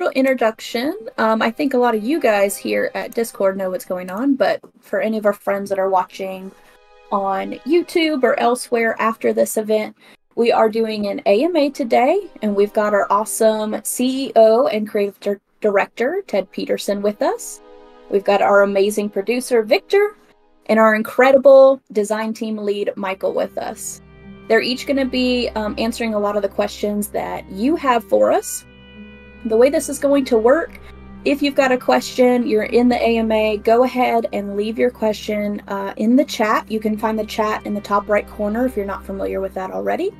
little introduction. I think a lot of you guys here at Discord know what's going on, but for any of our friends that are watching on YouTube or elsewhere after this event, we are doing an AMA today, and we've got our awesome CEO and creative director, Ted Peterson, with us. We've got our amazing producer, Victor, and our incredible design team lead, Michael, with us. They're each going to be answering a lot of the questions that you have for us. The way this is going to work, if you've got a question, you're in the AMA, go ahead and leave your question in the chat. You can find the chat in the top right corner if you're not familiar with that already.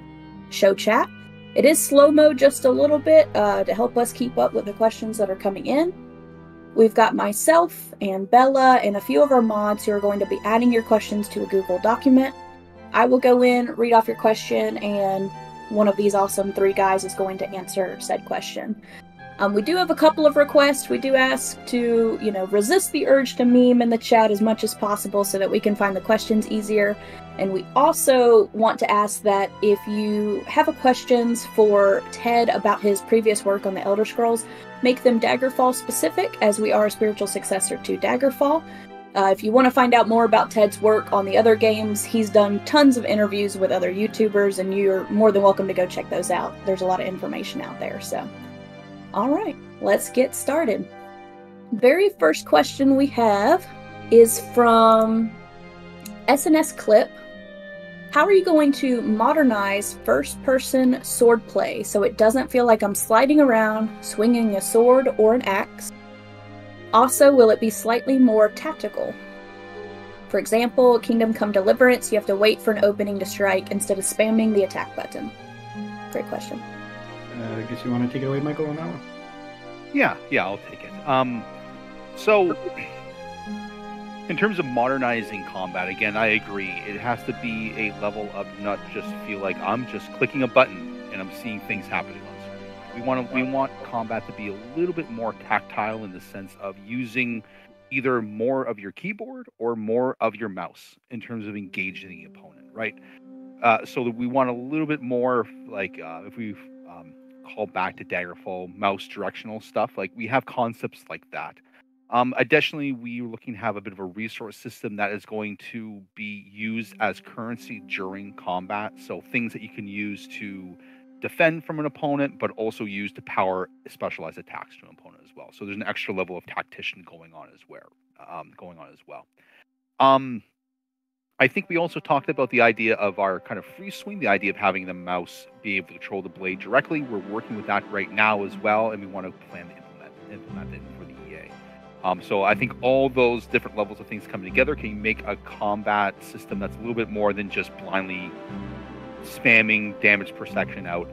Show chat. It is slow-mo just a little bit to help us keep up with the questions that are coming in. We've got myself and Bella and a few of our mods who are going to be adding your questions to a Google document. I will go in, read off your question, and one of these awesome three guys is going to answer said question. We do have a couple of requests. We do ask to, resist the urge to meme in the chat as much as possible so that we can find the questions easier. And we also want to ask that if you have questions for Ted about his previous work on the Elder Scrolls, make them Daggerfall specific, as we are a spiritual successor to Daggerfall. If you want to find out more about Ted's work on the other games, he's done tons of interviews with other YouTubers, and you're more than welcome to go check those out. There's a lot of information out there, so. All right, let's get started. Very first question we have is from SNS Clip. How are you going to modernize first-person swordplay so it doesn't feel like I'm sliding around, swinging a sword or an axe? Also, will it be slightly more tactical? For example, Kingdom Come Deliverance, you have to wait for an opening to strike instead of spamming the attack button. Great question. I guess you want to take it away, Michael, on that one? Yeah, I'll take it. So, in terms of modernizing combat, again, I agree. It has to be a level of not just feel like I'm just clicking a button and I'm seeing things happening on screen. We want combat to be a little bit more tactile in the sense of using either more of your keyboard or more of your mouse in terms of engaging the opponent, right? So that we want a little bit more, like if we call back to Daggerfall, mouse directional stuff, like we have concepts like that. Additionally, we're looking to have a bit of a resource system that is going to be used as currency during combat. So things that you can use to defend from an opponent, but also use to power specialized attacks to an opponent as well. So there's an extra level of tactician going on as well. I think we also talked about the idea of our kind of free swing, the idea of having the mouse be able to control the blade directly. We're working with that right now as well, and we want to plan to implement it for the EA. So I think all those different levels of things coming together can make a combat system that's a little bit more than just blindly spamming damage per section out,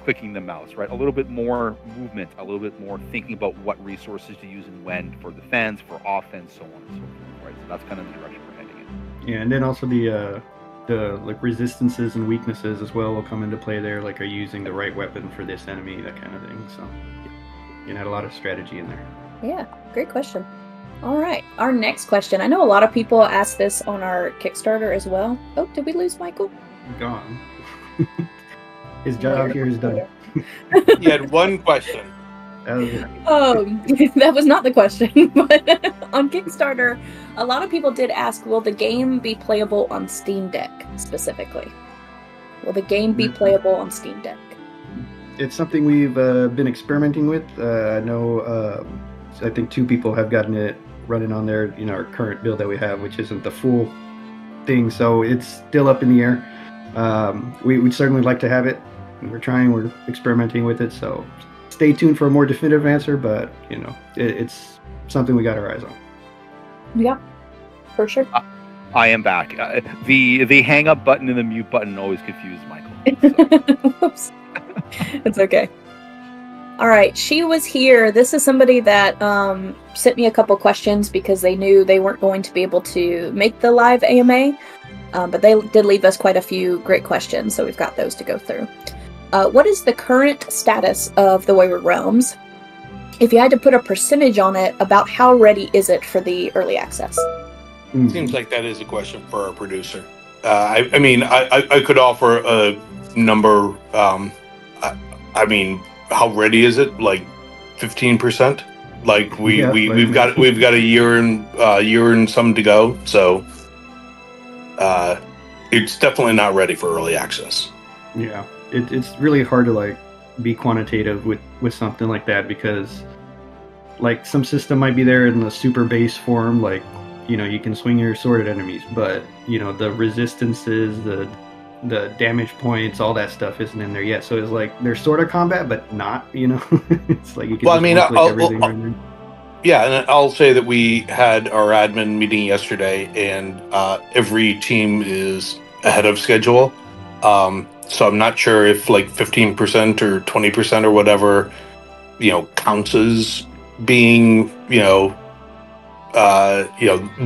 clicking the mouse, right? A little bit more movement, a little bit more thinking about what resources to use and when for defense, for offense, so on and so forth, right? So that's kind of the direction we're heading in. Yeah, and then also the like resistances and weaknesses as well will come into play there, like are you using the right weapon for this enemy, that kind of thing. So you can add a lot of strategy in there. Yeah, great question. All right, our next question. I know a lot of people ask this on our Kickstarter as well. Oh, did we lose Michael? Gone. His job here is done. He had one question. That was not the question. But on Kickstarter, a lot of people did ask, will the game be playable on Steam Deck specifically? Will the game be playable on Steam Deck? It's something we've been experimenting with. I know, I think 2 people have gotten it running on their, our current build that we have, which isn't the full thing. So it's still up in the air. We'd certainly like to have it. We're experimenting with it. So stay tuned for a more definitive answer, but it's something we got our eyes on. Yeah, for sure. I am back. The hang up button and the mute button always confuse Michael. Whoops. It's okay. All right, she was here. This is somebody that sent me a couple questions because they knew they weren't going to be able to make the live AMA, but they did leave us quite a few great questions, so we've got those to go through. What is the current status of the Wayward Realms? If you had to put a percentage on it, about how ready is it for the early access? Seems like that is a question for our producer. I mean, I could offer a number. I mean, how ready is it? Like, 15%. Like we've got a year and some to go, so it's definitely not ready for early access. Yeah, it's really hard to like be quantitative with something like that, because like some system might be there in the super base form, like, you know, you can swing your sword at enemies, but you know, the resistances, the damage points, all that stuff isn't in there yet. So it's like there's sort of combat, but not, you know. It's like you can everything right there. Yeah, and I'll say that we had our admin meeting yesterday, and every team is ahead of schedule. So I'm not sure if like 15% or 20% or whatever, you know, counts as being, you know,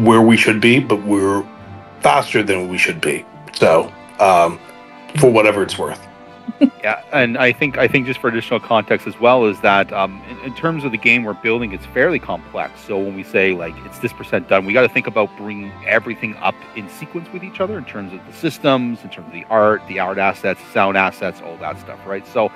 where we should be, but we're faster than we should be. So, for whatever it's worth. Yeah, and I think just for additional context as well is that in terms of the game we're building, it's fairly complex. So when we say like it's this % done, we got to think about bringing everything up in sequence with each other in terms of the systems, in terms of the art assets, sound assets, all that stuff, right? So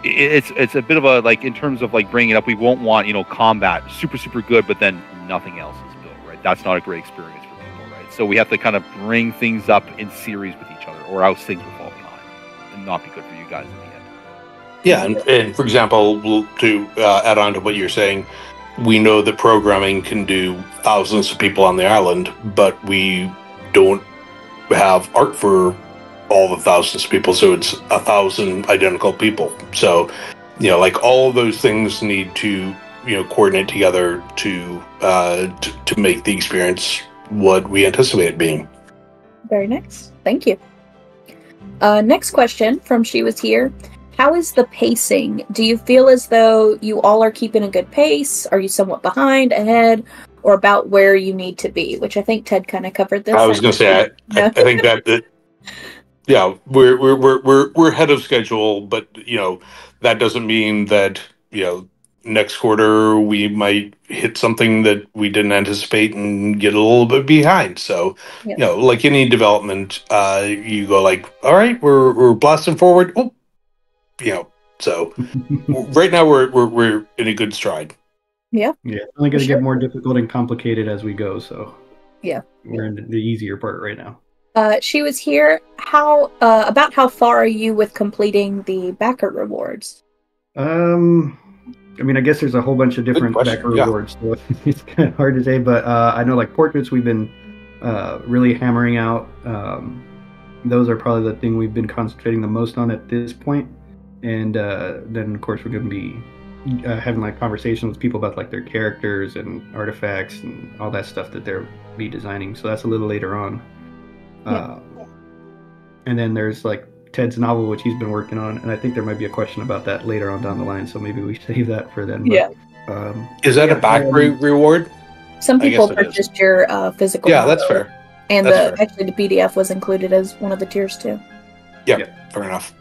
it's a bit of a, like, in terms of like bringing it up, we won't want, you know, combat super good, but then nothing else is built, right? That's not a great experience for people, right? So we have to kind of bring things up in series with each other, or else things will fall behind and not be good for you guys in the end. Yeah, and for example, to add on to what you're saying, we know that programming can do thousands of people on the island, but we don't have art for all the thousands of people, so it's 1,000 identical people. So, you know, like all of those things need to, you know, coordinate together to make the experience what we anticipate it being. Very nice. Thank you. Next question from She Was Here. How is the pacing? Do you feel as though you all are keeping a good pace? Are you somewhat behind, ahead, or about where you need to be? Which I think Ted kind of covered this. I was going to say, I think that yeah, we're ahead of schedule, but you know, that doesn't mean that, you know, next quarter we might hit something that we didn't anticipate and get a little bit behind. So, you know, like any development, you go like, all right, we're blasting forward. Oh, you know, so right now we're in a good stride. Yeah. Yeah, it's only going to get more difficult and complicated as we go. So yeah, we're in the easier part right now. She Was Here. About how far are you with completing the backer rewards? I mean, I guess there's a whole bunch of different backer rewards, so it's kind of hard to say. But I know, like, portraits, we've been really hammering out. Those are probably the thing we've been concentrating the most on at this point. And then, of course, we're going to be having like conversations with people about like their characters and artifacts and all that stuff that they'll be designing. So that's a little later on. And then there's like Ted's novel, which he's been working on, and I think there might be a question about that later on down the line, so maybe we save that for then. Yeah. But, is that a back reward? Some people purchased your physical novel. That's fair. And actually the PDF was included as one of the tiers too. Yeah, fair enough.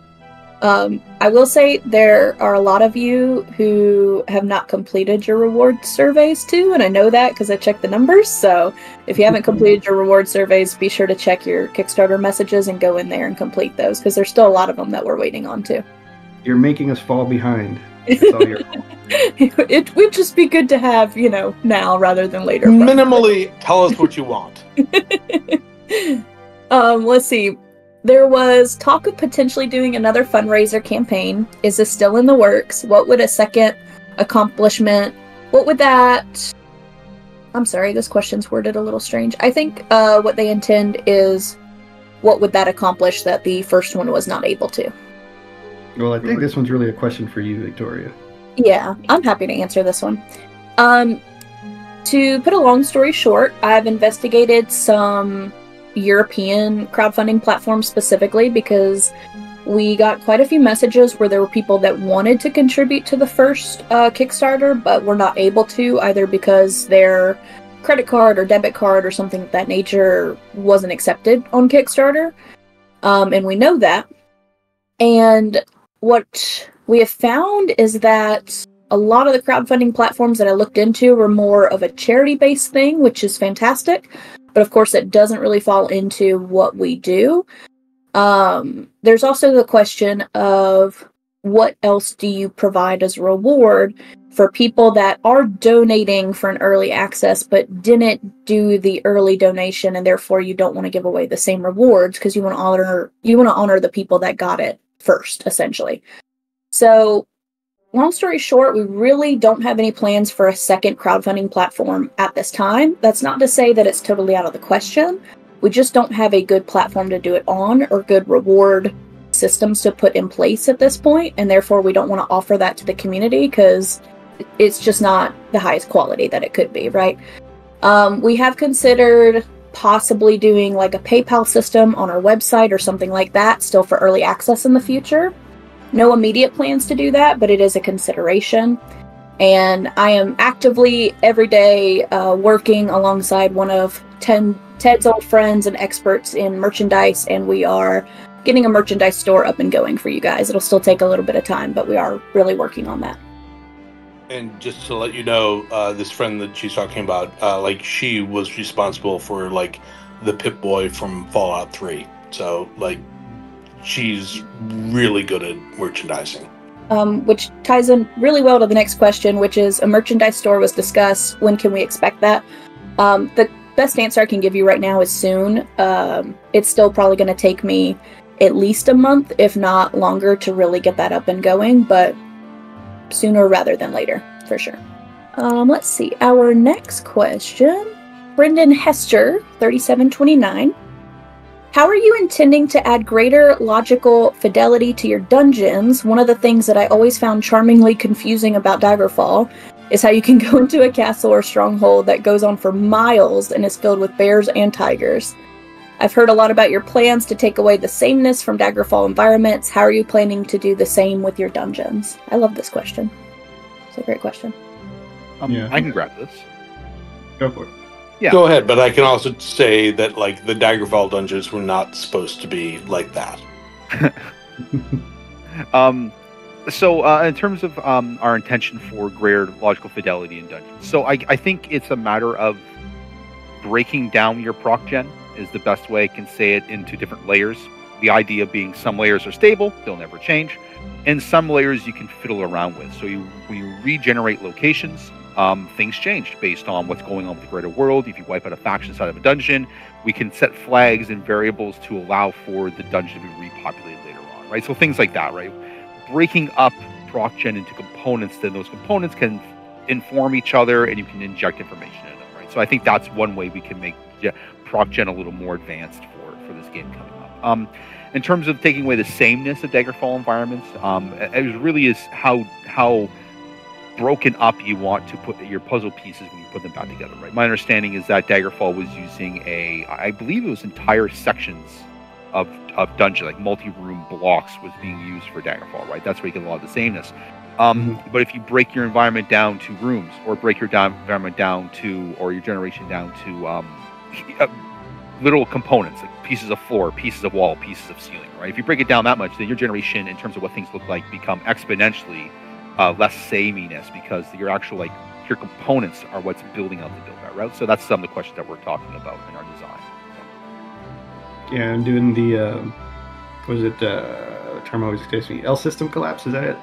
I will say there are a lot of you who have not completed your reward surveys too, and I know that because I checked the numbers. So if you haven't completed your reward surveys, be sure to check your Kickstarter messages and go in there and complete those, because there's still a lot of them that we're waiting on too. You're making us fall behind. It would just be good to have, you know, now rather than later. Minimally, tell us what you want. Let's see. There was talk of potentially doing another fundraiser campaign. Is this still in the works? What would a second accomplishment? What would that... I'm sorry, this question's worded a little strange. I think what they intend is, what would that accomplish that the first one was not able to? Well, I think this one's really a question for you, Victoria. Yeah, I'm happy to answer this one. To put a long story short, I've investigated some European crowdfunding platforms specifically because we got quite a few messages where there were people that wanted to contribute to the first Kickstarter, but were not able to, either because their credit card or debit card or something of that nature wasn't accepted on Kickstarter. And we know that. And what we have found is that a lot of the crowdfunding platforms that I looked into were more of a charity-based thing, which is fantastic. But of course, it doesn't really fall into what we do. There's also the question of what else do you provide as a reward for people that are donating for an early access but didn't do the early donation, and therefore you don't want to give away the same rewards because you want to honor the people that got it first, essentially. So, long story short, we really don't have any plans for a second crowdfunding platform at this time. That's not to say that it's totally out of the question. We just don't have a good platform to do it on or good reward systems to put in place at this point, and therefore we don't want to offer that to the community because it's just not the highest quality that it could be, right? We have considered possibly doing like a PayPal system on our website or something like that, still for early access in the future. No immediate plans to do that, but it is a consideration. And I am actively every day working alongside one of Ted's old friends and experts in merchandise, and we are getting a merchandise store up and going for you guys. It'll still take a little bit of time, but we are really working on that. And just to let you know, this friend that she's talking about, like, she was responsible for, like, the Pip-Boy from Fallout 3. So, like, she's really good at merchandising. Which ties in really well to the next question, which is a merchandise store was discussed. When can we expect that? The best answer I can give you right now is soon. It's still probably going to take me at least a month, if not longer, to really get that up and going, but sooner rather than later, for sure. Let's see. Our next question. Brendan Hester, 3729. How are you intending to add greater logical fidelity to your dungeons? One of the things that I always found charmingly confusing about Daggerfall is how you can go into a castle or stronghold that goes on for miles and is filled with bears and tigers. I've heard a lot about your plans to take away the sameness from Daggerfall environments. How are you planning to do the same with your dungeons? I love this question. It's a great question. Yeah. I can grab this. Go for it. Yeah. Go ahead, but I can also say that, like, the Daggerfall dungeons were not supposed to be like that. So in terms of our intention for greater logical fidelity in dungeons, so I think it's a matter of breaking down your proc gen is the best way I can say it, into different layers. The idea being some layers are stable, they'll never change, and some layers you can fiddle around with. So when you regenerate locations, things change based on what's going on with the greater world. If you wipe out a faction side of a dungeon, we can set flags and variables to allow for the dungeon to be repopulated later on, right? So things like that, right? Breaking up proc gen into components, then those components can inform each other and you can inject information in them, right? So I think that's one way we can make proc gen a little more advanced for this game coming up. In terms of taking away the sameness of Daggerfall environments, it really is how broken up you want to put your puzzle pieces when you put them back together, right? My understanding is that Daggerfall was using I believe it was entire sections of dungeon, like multi-room blocks was being used for Daggerfall, right? That's where you get a lot of the sameness. But if you break your environment down to rooms, or break your environment down to, or your generation down to little components, like pieces of floor, pieces of wall, pieces of ceiling, right? If you break it down that much, then your generation, in terms of what things look like, become exponentially less sameness, because your actual, like, your components are what's building up the build out, right? So that's some of the questions that we're talking about in our design. Yeah, I'm doing the the term always escapes me. L system collapse, is that it?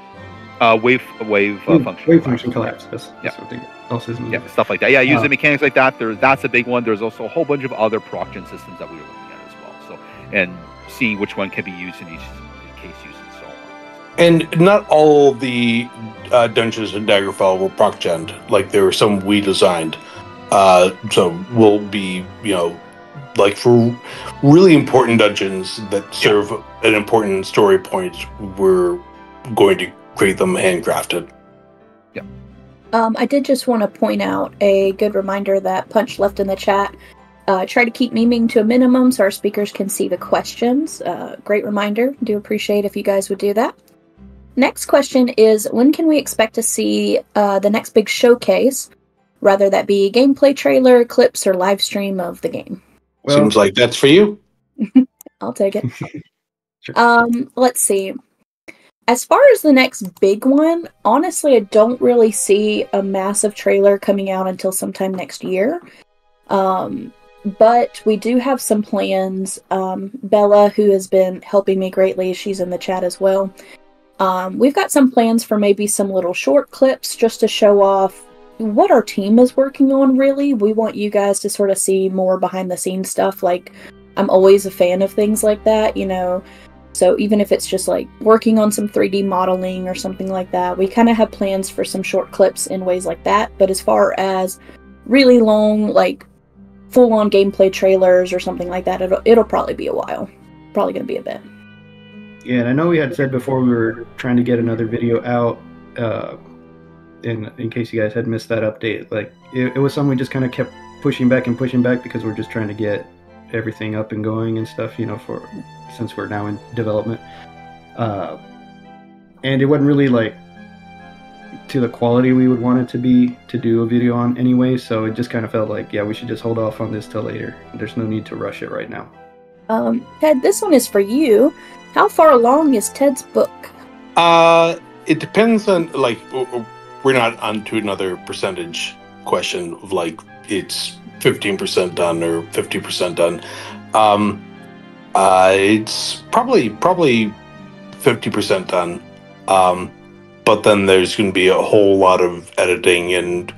Wave function collapse. That's what L system. Yeah, stuff like that. Yeah, using mechanics like that. That's a big one. There's also a whole bunch of other proc gen systems that we were looking at as well. So, and seeing which one can be used in each case use and so on. And not all the dungeons in Daggerfall were proc gen. Like, there were some we designed. So we'll be, like, for really important dungeons that serve an important story point, we're going to create them handcrafted. Yeah. I did just want to point out a good reminder that Punch left in the chat. Try to keep memeing to a minimum so our speakers can see the questions. Great reminder. Do appreciate if you guys would do that. Next question is, when can we expect to see the next big showcase? Rather that be gameplay trailer, clips, or live stream of the game. Well, seems like that's for you. I'll take it. Sure. Let's see. As far as the next big one, honestly, I don't really see a massive trailer coming out until sometime next year. But we do have some plans. Bella, who has been helping me greatly, she's in the chat as well. We've got some plans for maybe some little short clips just to show off what our team is working on, really. We want you guys to sort of see more behind the scenes stuff. Like, I'm always a fan of things like that, you know. So even if it's just like working on some 3D modeling or something like that, we kind of have plans for some short clips in ways like that. But as far as really long, like full-on gameplay trailers or something like that, it'll probably be a while. Probably going to be a bit. Yeah, and I know we had said before we were trying to get another video out, in case you guys had missed that update. Like, it was something we just kind of kept pushing back because we're just trying to get everything up and going and stuff, you know, since we're now in development. And it wasn't really like to the quality we would want it to be to do a video on anyway, so it just kind of felt like, yeah, we should just hold off on this till later. There's no need to rush it right now. Ted, this one is for you. How far along is Ted's book? It depends on, like, we're not on to another percentage question of like it's 15% done or 50% done. It's probably 50% done. But then there's going to be a whole lot of editing, and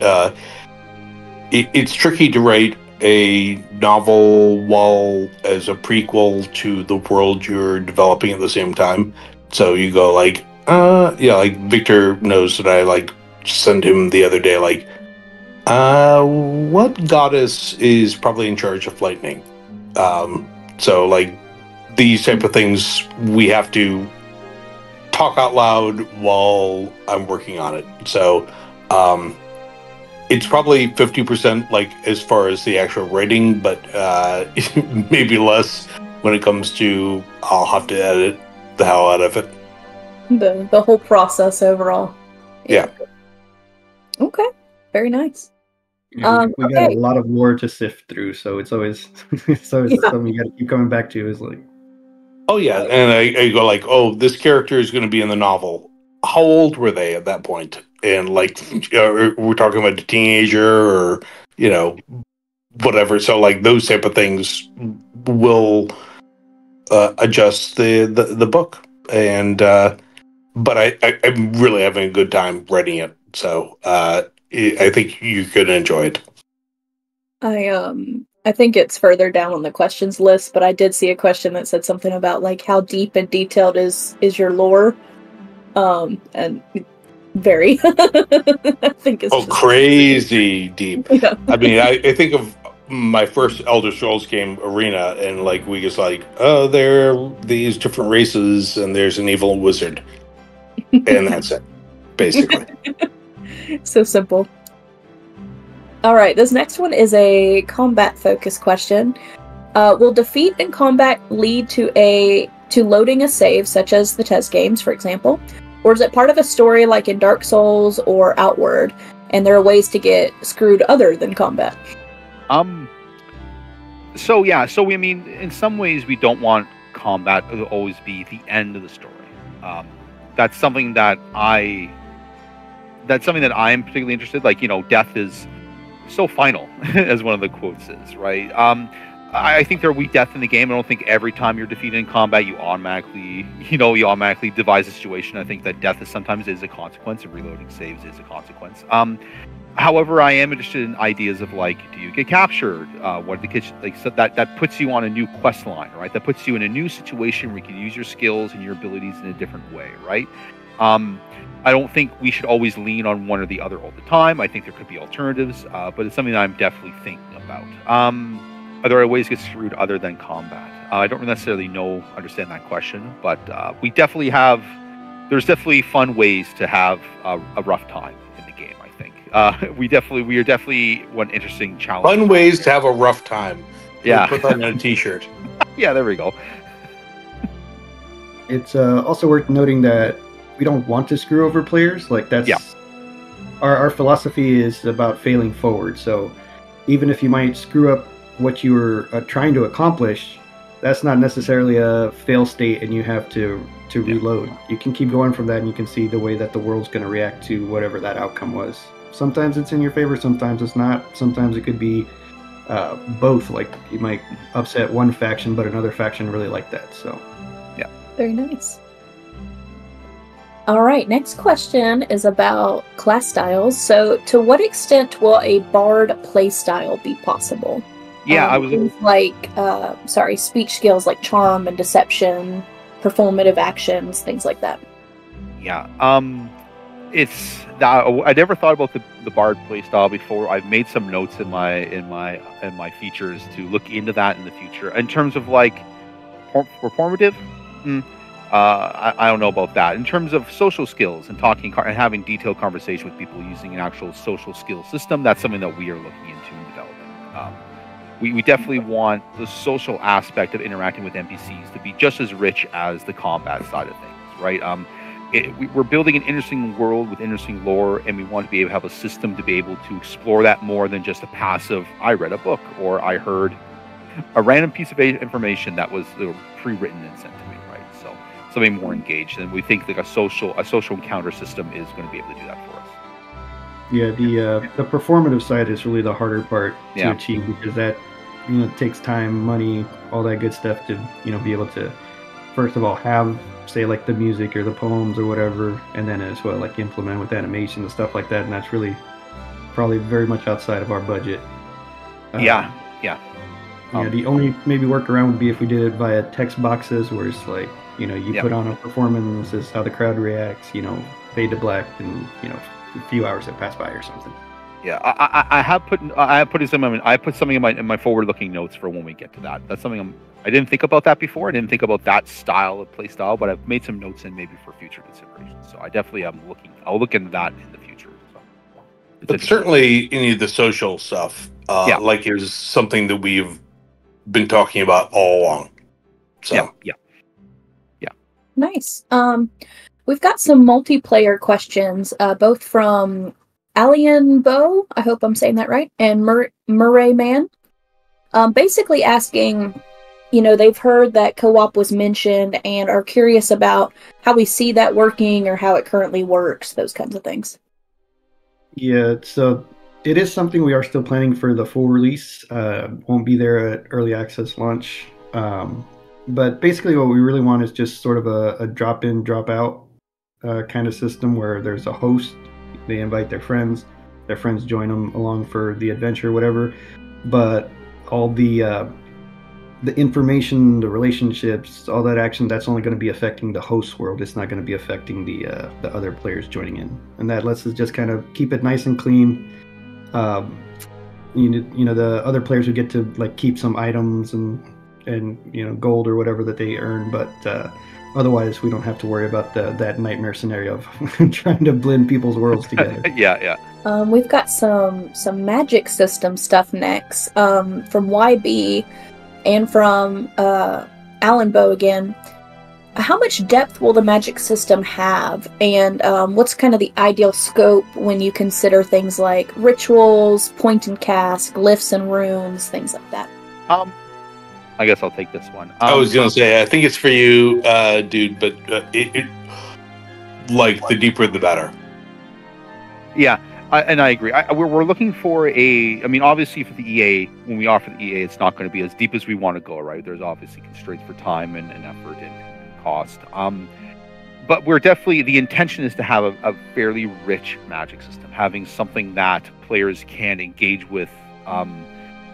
it's tricky to write a novel while as a prequel to the world you're developing at the same time. So you go like, like Victor knows that I like sent him the other day, like, what goddess is probably in charge of lightning? So like these type of things we have to talk out loud while I'm working on it. So it's probably 50% like as far as the actual writing, but maybe less when it comes to I'll have to edit the hell out of it. The whole process overall. Yeah. Okay. Very nice. Yeah, we got a lot of lore to sift through, so it's always something you got to keep coming back to. Is like, oh yeah, and I go like, oh, this character is going to be in the novel. How old were they at that point? And like, we're talking about a teenager or whatever. So like those type of things will adjust the book, and but I'm really having a good time writing it. So I think you could enjoy it. I think it's further down on the questions list, but I did see a question that said something about like how deep and detailed is your lore, and very. I think it's just crazy deep. Yeah. I mean, I think of my first Elder Scrolls game, Arena, and like we just like, oh, there are these different races, and there's an evil wizard, and that's it, basically. So simple. All right, this next one is a combat-focused question. Will defeat in combat lead to loading a save, such as the Tez games, for example? Or is it part of a story like in Dark Souls or Outward, and there are ways to get screwed other than combat? So I mean, in some ways we don't want combat to always be the end of the story. That's something that I am particularly interested. Like, death is so final, as one of the quotes is, right? I think there will be death in the game. I don't think every time you're defeated in combat you automatically devise a situation. I think that death sometimes is a consequence, and reloading saves is a consequence. However, I am interested in ideas of like, do you get captured? What the kitchen like? So that puts you on a new quest line, right? That puts you in a new situation where you can use your skills and your abilities in a different way, right? I don't think we should always lean on one or the other all the time. I think there could be alternatives, but it's something that I'm definitely thinking about. Are there ways to get screwed other than combat? I don't necessarily understand that question, but we definitely have. There's definitely fun ways to have a rough time in the game. I think we are definitely one interesting challenge. Fun ways to have a rough time. Yeah, put that on a T-shirt. Yeah, there we go. It's also worth noting that we don't want to screw over players. Like that's our philosophy is about failing forward. So even if you might screw up what you were trying to accomplish, that's not necessarily a fail state, and you have to reload. You can keep going from that, and you can see the way that the world's going to react to whatever that outcome was. Sometimes it's in your favor, sometimes it's not. Sometimes it could be both. Like you might upset one faction, but another faction really like that. So very nice. All right, next question is about class styles. So, to what extent will a bard playstyle be possible? Yeah, I was Things like, speech skills like charm and deception, performative actions, things like that. Yeah. It's that I never thought about the bard playstyle before. I've made some notes in my features to look into that in the future. In terms of like performative, I don't know about that. In terms of social skills and talking and having detailed conversation with people using an actual social skill system, that's something that we are looking into in development. We definitely want the social aspect of interacting with NPCs to be just as rich as the combat side of things, right? We're building an interesting world with interesting lore, and we want to be able to have a system to be able to explore that more than just a passive, I read a book, or I heard a random piece of information that was pre-written and sent to me, right? So something more engaged, and we think like a social encounter system is going to be able to do that for us. Yeah, the performative side is really the harder part to achieve, because that takes time, money, all that good stuff to be able to first of all have, say, like the music or the poems or whatever, and then as well like implement with animation and stuff like that, and that's really probably very much outside of our budget. Yeah. The only maybe workaround would be if we did it via text boxes, where it's like you put on a performance, is how the crowd reacts, fade to black, and a few hours have passed by or something. Yeah, I put something in my forward-looking notes for when we get to that. That's something I didn't think about that before. I didn't think about that style of play style, but I've made some notes in maybe for future consideration. So I definitely I'll look into that in the future. So but certainly any of the social stuff, like is something that we've been talking about all along. So yeah. Nice. We've got some multiplayer questions, both from Alien Bow, I hope I'm saying that right, and Murray Man. Basically asking, they've heard that co-op was mentioned and are curious about how we see that working or how it currently works, those kinds of things. Yeah, so it is something we are still planning for the full release. Won't be there at early access launch. But basically what we really want is just sort of a drop-in, drop-out kind of system where there's a host. They invite their friends join them along for the adventure, whatever. But all the information, the relationships, all that action, that's only going to be affecting the host world. It's not going to be affecting the other players joining in. And that lets us just kind of keep it nice and clean. The other players would get to like keep some items and gold or whatever that they earn, but otherwise we don't have to worry about that nightmare scenario of trying to blend people's worlds together. Yeah. We've got some magic system stuff next, from YB and from Alan Bow again. How much depth will the magic system have, and what's kind of the ideal scope when you consider things like rituals, point and cast, glyphs and runes, things like that? I guess I'll take this one. I was going to say, I think it's for you, dude, but it like the deeper the better. Yeah, and I agree. We're looking for obviously for the EA, when we offer the EA, it's not going to be as deep as we want to go, right? There's obviously constraints for time and effort and cost. But we're definitely, the intention is to have a fairly rich magic system, having something that players can engage with,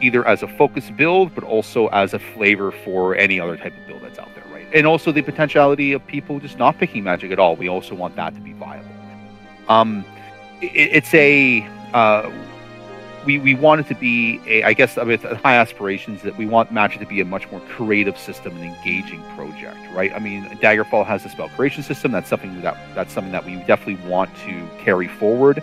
either as a focused build, but also as a flavor for any other type of build that's out there, right? And also the potentiality of people just not picking magic at all. We also want that to be viable. We want it to be I guess with high aspirations, that we want magic to be a much more creative system and engaging project, right? I mean, Daggerfall has a spell creation system. That's something that we definitely want to carry forward.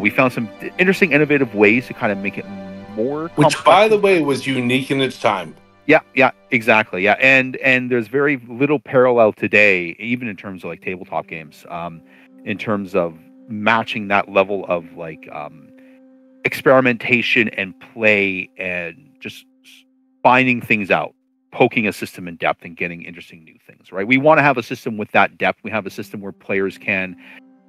We found some interesting, innovative ways to kind of make it more complex. Which, by the way, was unique in its time. Yeah, exactly. Yeah, and there's very little parallel today, even in terms of like tabletop games, in terms of matching that level of like experimentation and play and just finding things out, poking a system in depth and getting interesting new things, right? We want to have a system with that depth. We have a system where players can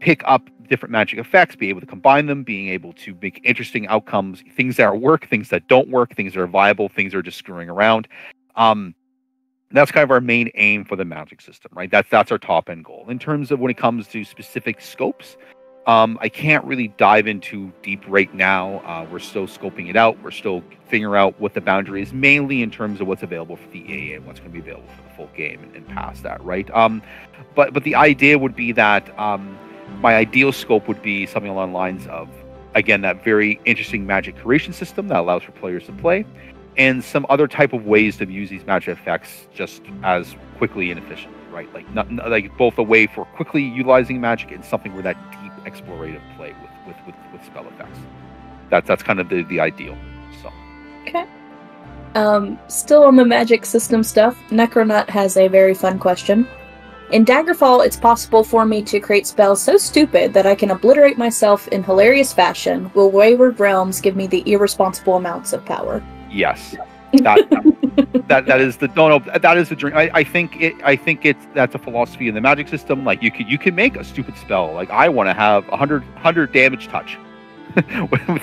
pick up different magic effects, be able to combine them, being able to make interesting outcomes, things that work, things that don't work, things that are viable, things that are just screwing around. that's kind of our main aim for the magic system, right? That's our top end goal. In terms of when it comes to specific scopes, I can't really dive into deep right now. We're still scoping it out. We're still figuring out what the boundary is, mainly in terms of what's available for the AA and what's going to be available for the full game and past that, right? But the idea would be that my ideal scope would be something along the lines of, again, that very interesting magic creation system that allows for players to play, and some other type of ways to use these magic effects just as quickly and efficiently, right? Like like both a way for quickly utilizing magic and something where that deep explorative play with spell effects. That's kind of the ideal. So okay. Still on the magic system stuff, Necronut has a very fun question. In Daggerfall, it's possible for me to create spells so stupid that I can obliterate myself in hilarious fashion. Will Wayward Realms give me the irresponsible amounts of power? Yes. That is the that is the dream. I think that's a philosophy in the magic system. Like you can make a stupid spell. Like I want to have 100 damage touch.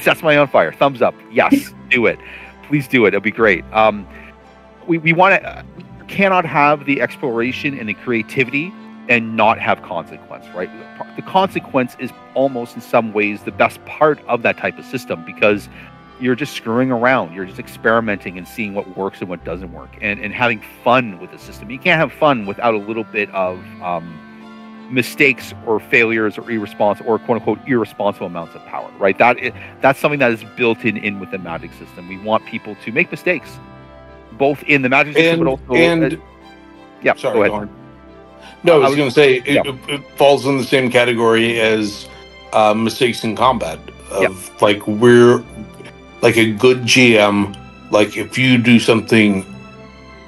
Sets my on fire. Thumbs up. Yes, do it. Please do it. It'll be great. We want to cannot have the exploration and the creativity and not have consequence, right? The consequence is almost in some ways the best part of that type of system, because you're just screwing around, you're just experimenting and seeing what works and what doesn't work, and having fun with the system. You can't have fun without a little bit of mistakes or failures or quote unquote irresponsible amounts of power, right? That's something that is built in with the magic system. We want people to make mistakes, both in the magic system, but also yeah. Sorry, go ahead. No, I was going to say it falls in the same category as mistakes in combat. Like we're like a good GM. Like if you do something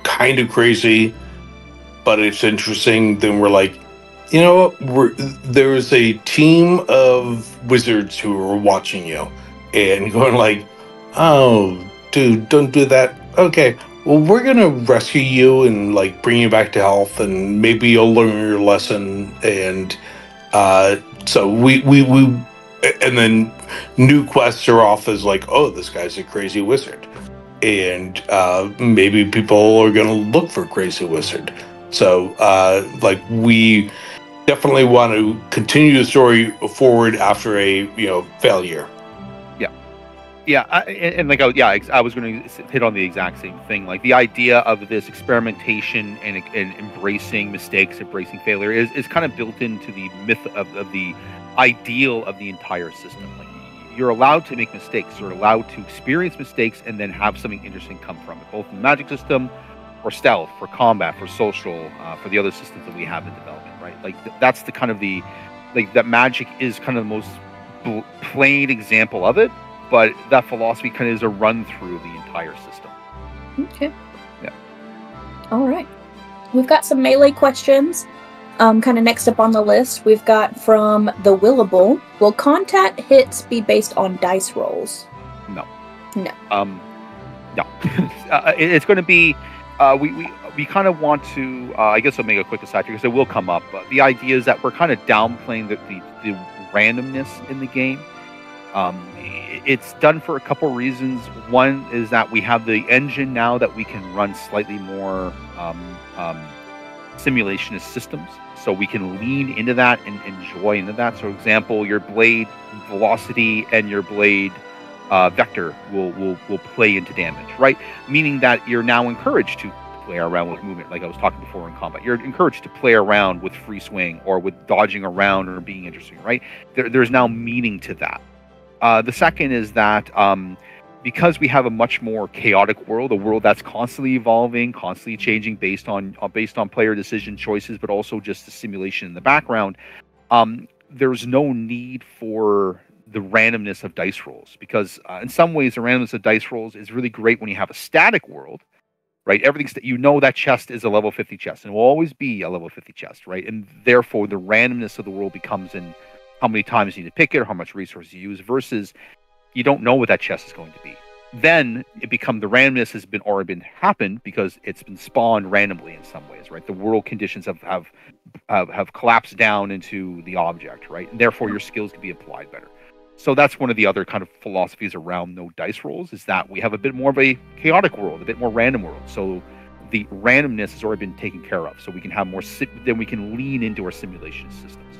kind of crazy, but it's interesting, then we're like, you know what? There's a team of wizards who are watching you and going like, oh, dude, don't do that. Okay. Well, we're gonna rescue you and like bring you back to health, and maybe you'll learn your lesson. And so we and then new quests are off as like, oh, this guy's a crazy wizard, and maybe people are gonna look for crazy wizard. So like we definitely want to continue the story forward after a failure. I was going to hit on the exact same thing. Like the idea of this experimentation and embracing mistakes, embracing failure is kind of built into the myth of the ideal of the entire system. Like you're allowed to make mistakes, you're allowed to experience mistakes, and then have something interesting come from it, both in the magic system, for stealth, for combat, for social, for the other systems that we have in development. Right? Like that's the kind of that magic is kind of the most plain example of it. But that philosophy kind of is a run through the entire system. Okay. Yeah. All right. We've got some melee questions. Kind of next up on the list, we've got from the Willable. Will contact hits be based on dice rolls? No. No. No. It's going to be. We kind of want to. I guess I'll make a quick aside because it will come up. But the idea is that we're kind of downplaying the randomness in the game. It's done for a couple reasons. One is that we have the engine now that we can run slightly more simulationist systems, so we can lean into that and enjoy into that. So, for example, your blade velocity and your blade vector will play into damage, right? Meaning that you're now encouraged to play around with movement, like I was talking before in combat. You're encouraged to play around with free swing or with dodging around or being interesting, right? There's now meaning to that. The second is that because we have a much more chaotic world, a world that's constantly evolving, constantly changing based on player decision choices, but also just the simulation in the background, there's no need for the randomness of dice rolls. Because in some ways, the randomness of dice rolls is really great when you have a static world, right? Everything's that chest is a level 50 chest and will always be a level 50 chest, right? And therefore, the randomness of the world becomes in how many times you need to pick it or how much resources you use, versus you don't know what that chest is going to be. Then it becomes the randomness has already been happened because it's been spawned randomly in some ways, right? The world conditions have collapsed down into the object, right? And therefore your skills can be applied better. So that's one of the other kind of philosophies around no dice rolls, is that we have a bit more of a chaotic world, a bit more random world. So the randomness has already been taken care of, so we can have more. Then we can lean into our simulation systems,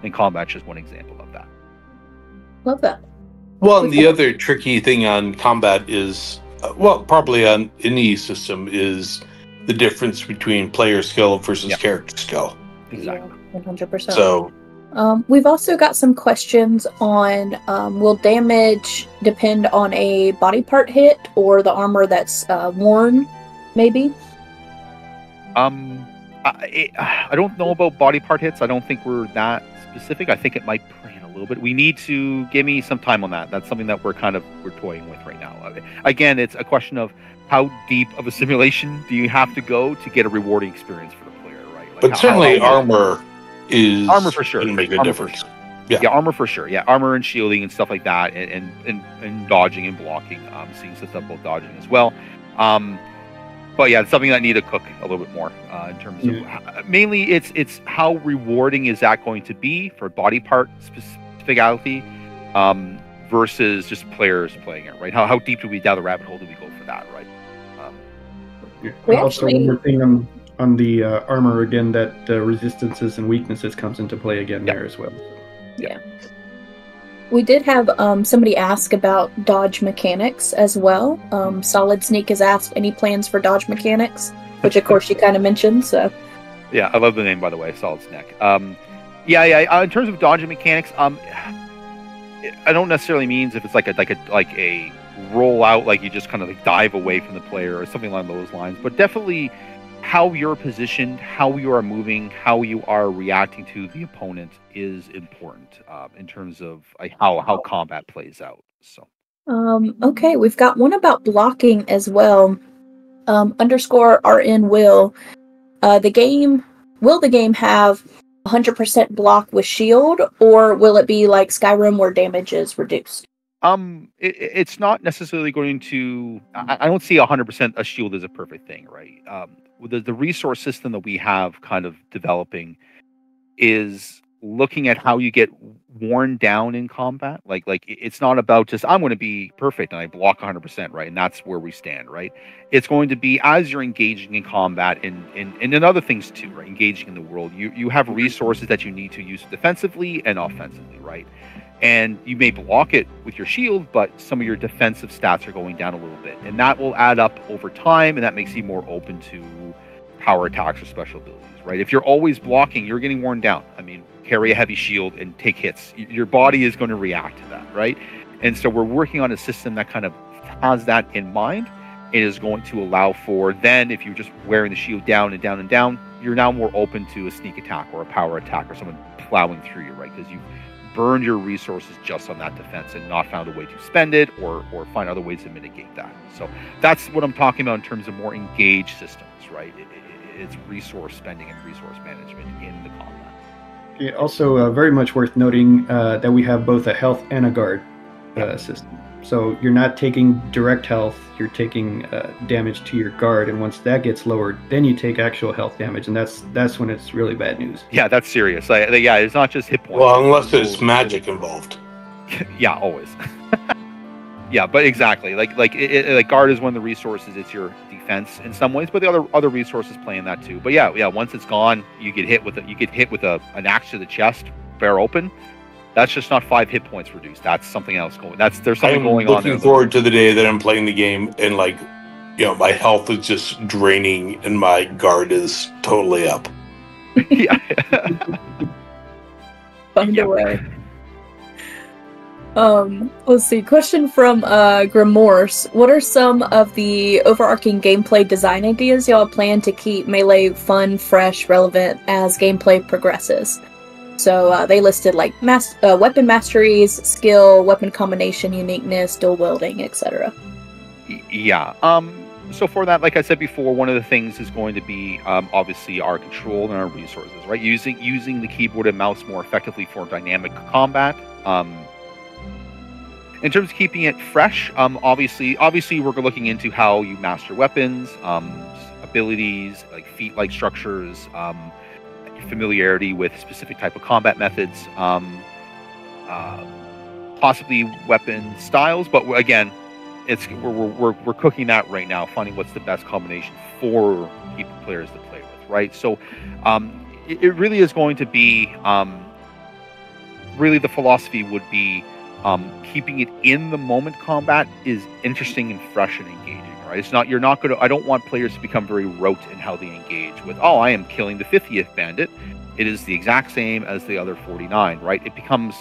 and combat's just one example of that. Love that. Well, and the other tricky thing on combat is, probably on any system, is the difference between player skill versus character skill. Exactly. 100%. So, we've also got some questions on will damage depend on a body part hit or the armor that's worn, maybe? I don't know about body part hits. I don't think we're that specific. I think it might play in a little bit. We need to give me some time on that. That's something that we're toying with right now. Again, it's a question of how deep of a simulation do you have to go to get a rewarding experience for the player, right? Like but certainly armor for sure going to make a difference. Sure. Yeah, armor for sure. Yeah, armor and shielding and stuff like that, and dodging and blocking. Seeing some stuff about dodging as well. But yeah, it's something that I need to cook a little bit more in terms of mainly it's how rewarding is that going to be for body part specificality versus just players playing it, right? How deep do we down the rabbit hole do we go for that, right? Also, one more thing on the armor again, that resistances and weaknesses comes into play again there as well. Yeah. We did have somebody ask about dodge mechanics as well. Solid Sneak has asked any plans for dodge mechanics, which of course you kind of mentioned. So, yeah, I love the name, by the way, Solid Sneak. In terms of dodging mechanics, I don't necessarily means if it's like a roll out, like you just kind of like dive away from the player or something along those lines, but definitely how you're positioned, how you are moving, how you are reacting to the opponent is important in terms of how combat plays out. So, okay, we've got one about blocking as well. _RN will the game have 100% block with shield, or will it be like Skyrim where damage is reduced? It's not necessarily going to. I don't see 100% a shield as a perfect thing, right? The resource system that we have kind of developing is looking at how you get worn down in combat. Like it's not about just I'm going to be perfect and I block 100%, right? And that's where we stand, right? It's going to be as you're engaging in combat and in other things too, right? Engaging in the world, you have resources that you need to use defensively and offensively, right? And you may block it with your shield, but some of your defensive stats are going down a little bit. And that will add up over time, and that makes you more open to power attacks or special abilities, right? If you're always blocking, you're getting worn down. I mean, carry a heavy shield and take hits. Your body is going to react to that, right? And so we're working on a system that kind of has that in mind. It is going to allow for then, if you're just wearing the shield down and down and down, you're now more open to a sneak attack or a power attack or someone plowing through you, right? Because you burned your resources just on that defense and not found a way to spend it or find other ways to mitigate that. So that's what I'm talking about in terms of more engaged systems, right? It's resource spending and resource management in the combat. Also, very much worth noting that we have both a health and a guard system. So you're not taking direct health, you're taking damage to your guard, and once that gets lowered, then you take actual health damage, and that's when it's really bad news. Yeah, that's serious. Yeah, it's not just hit points. Well, unless there's magic involved. Yeah, always. Yeah, but exactly. Like guard is one of the resources. It's your defense in some ways, but the other resources play in that too. But yeah. Once it's gone, you get hit with an axe to the chest, bare open. That's just not 5 hit points reduced. That's something else going. There's something going on. I'm looking forward to the day that I'm playing the game and my health is just draining and my guard is totally up. Yeah. Find a way. Let's see. Question from Grimorse. What are some of the overarching gameplay design ideas y'all plan to keep Melee fun, fresh, relevant as gameplay progresses? So they listed like weapon masteries, skill, weapon combination, uniqueness, dual wielding, etc. Yeah. So for that, like I said before, one of the things is going to be obviously our control and our resources, right? Using the keyboard and mouse more effectively for dynamic combat. In terms of keeping it fresh, obviously we're looking into how you master weapons, abilities, like feat-like structures, familiarity with specific type of combat methods, possibly weapon styles, but again, we're cooking that right now, finding what's the best combination for players to play with, right? So it really is going to be really the philosophy would be keeping it in the moment combat is interesting and fresh and engaging, right? It's not, you're not going to, I don't want players to become very rote in how they engage with, oh, I am killing the 50th bandit. It is the exact same as the other 49, right? It becomes,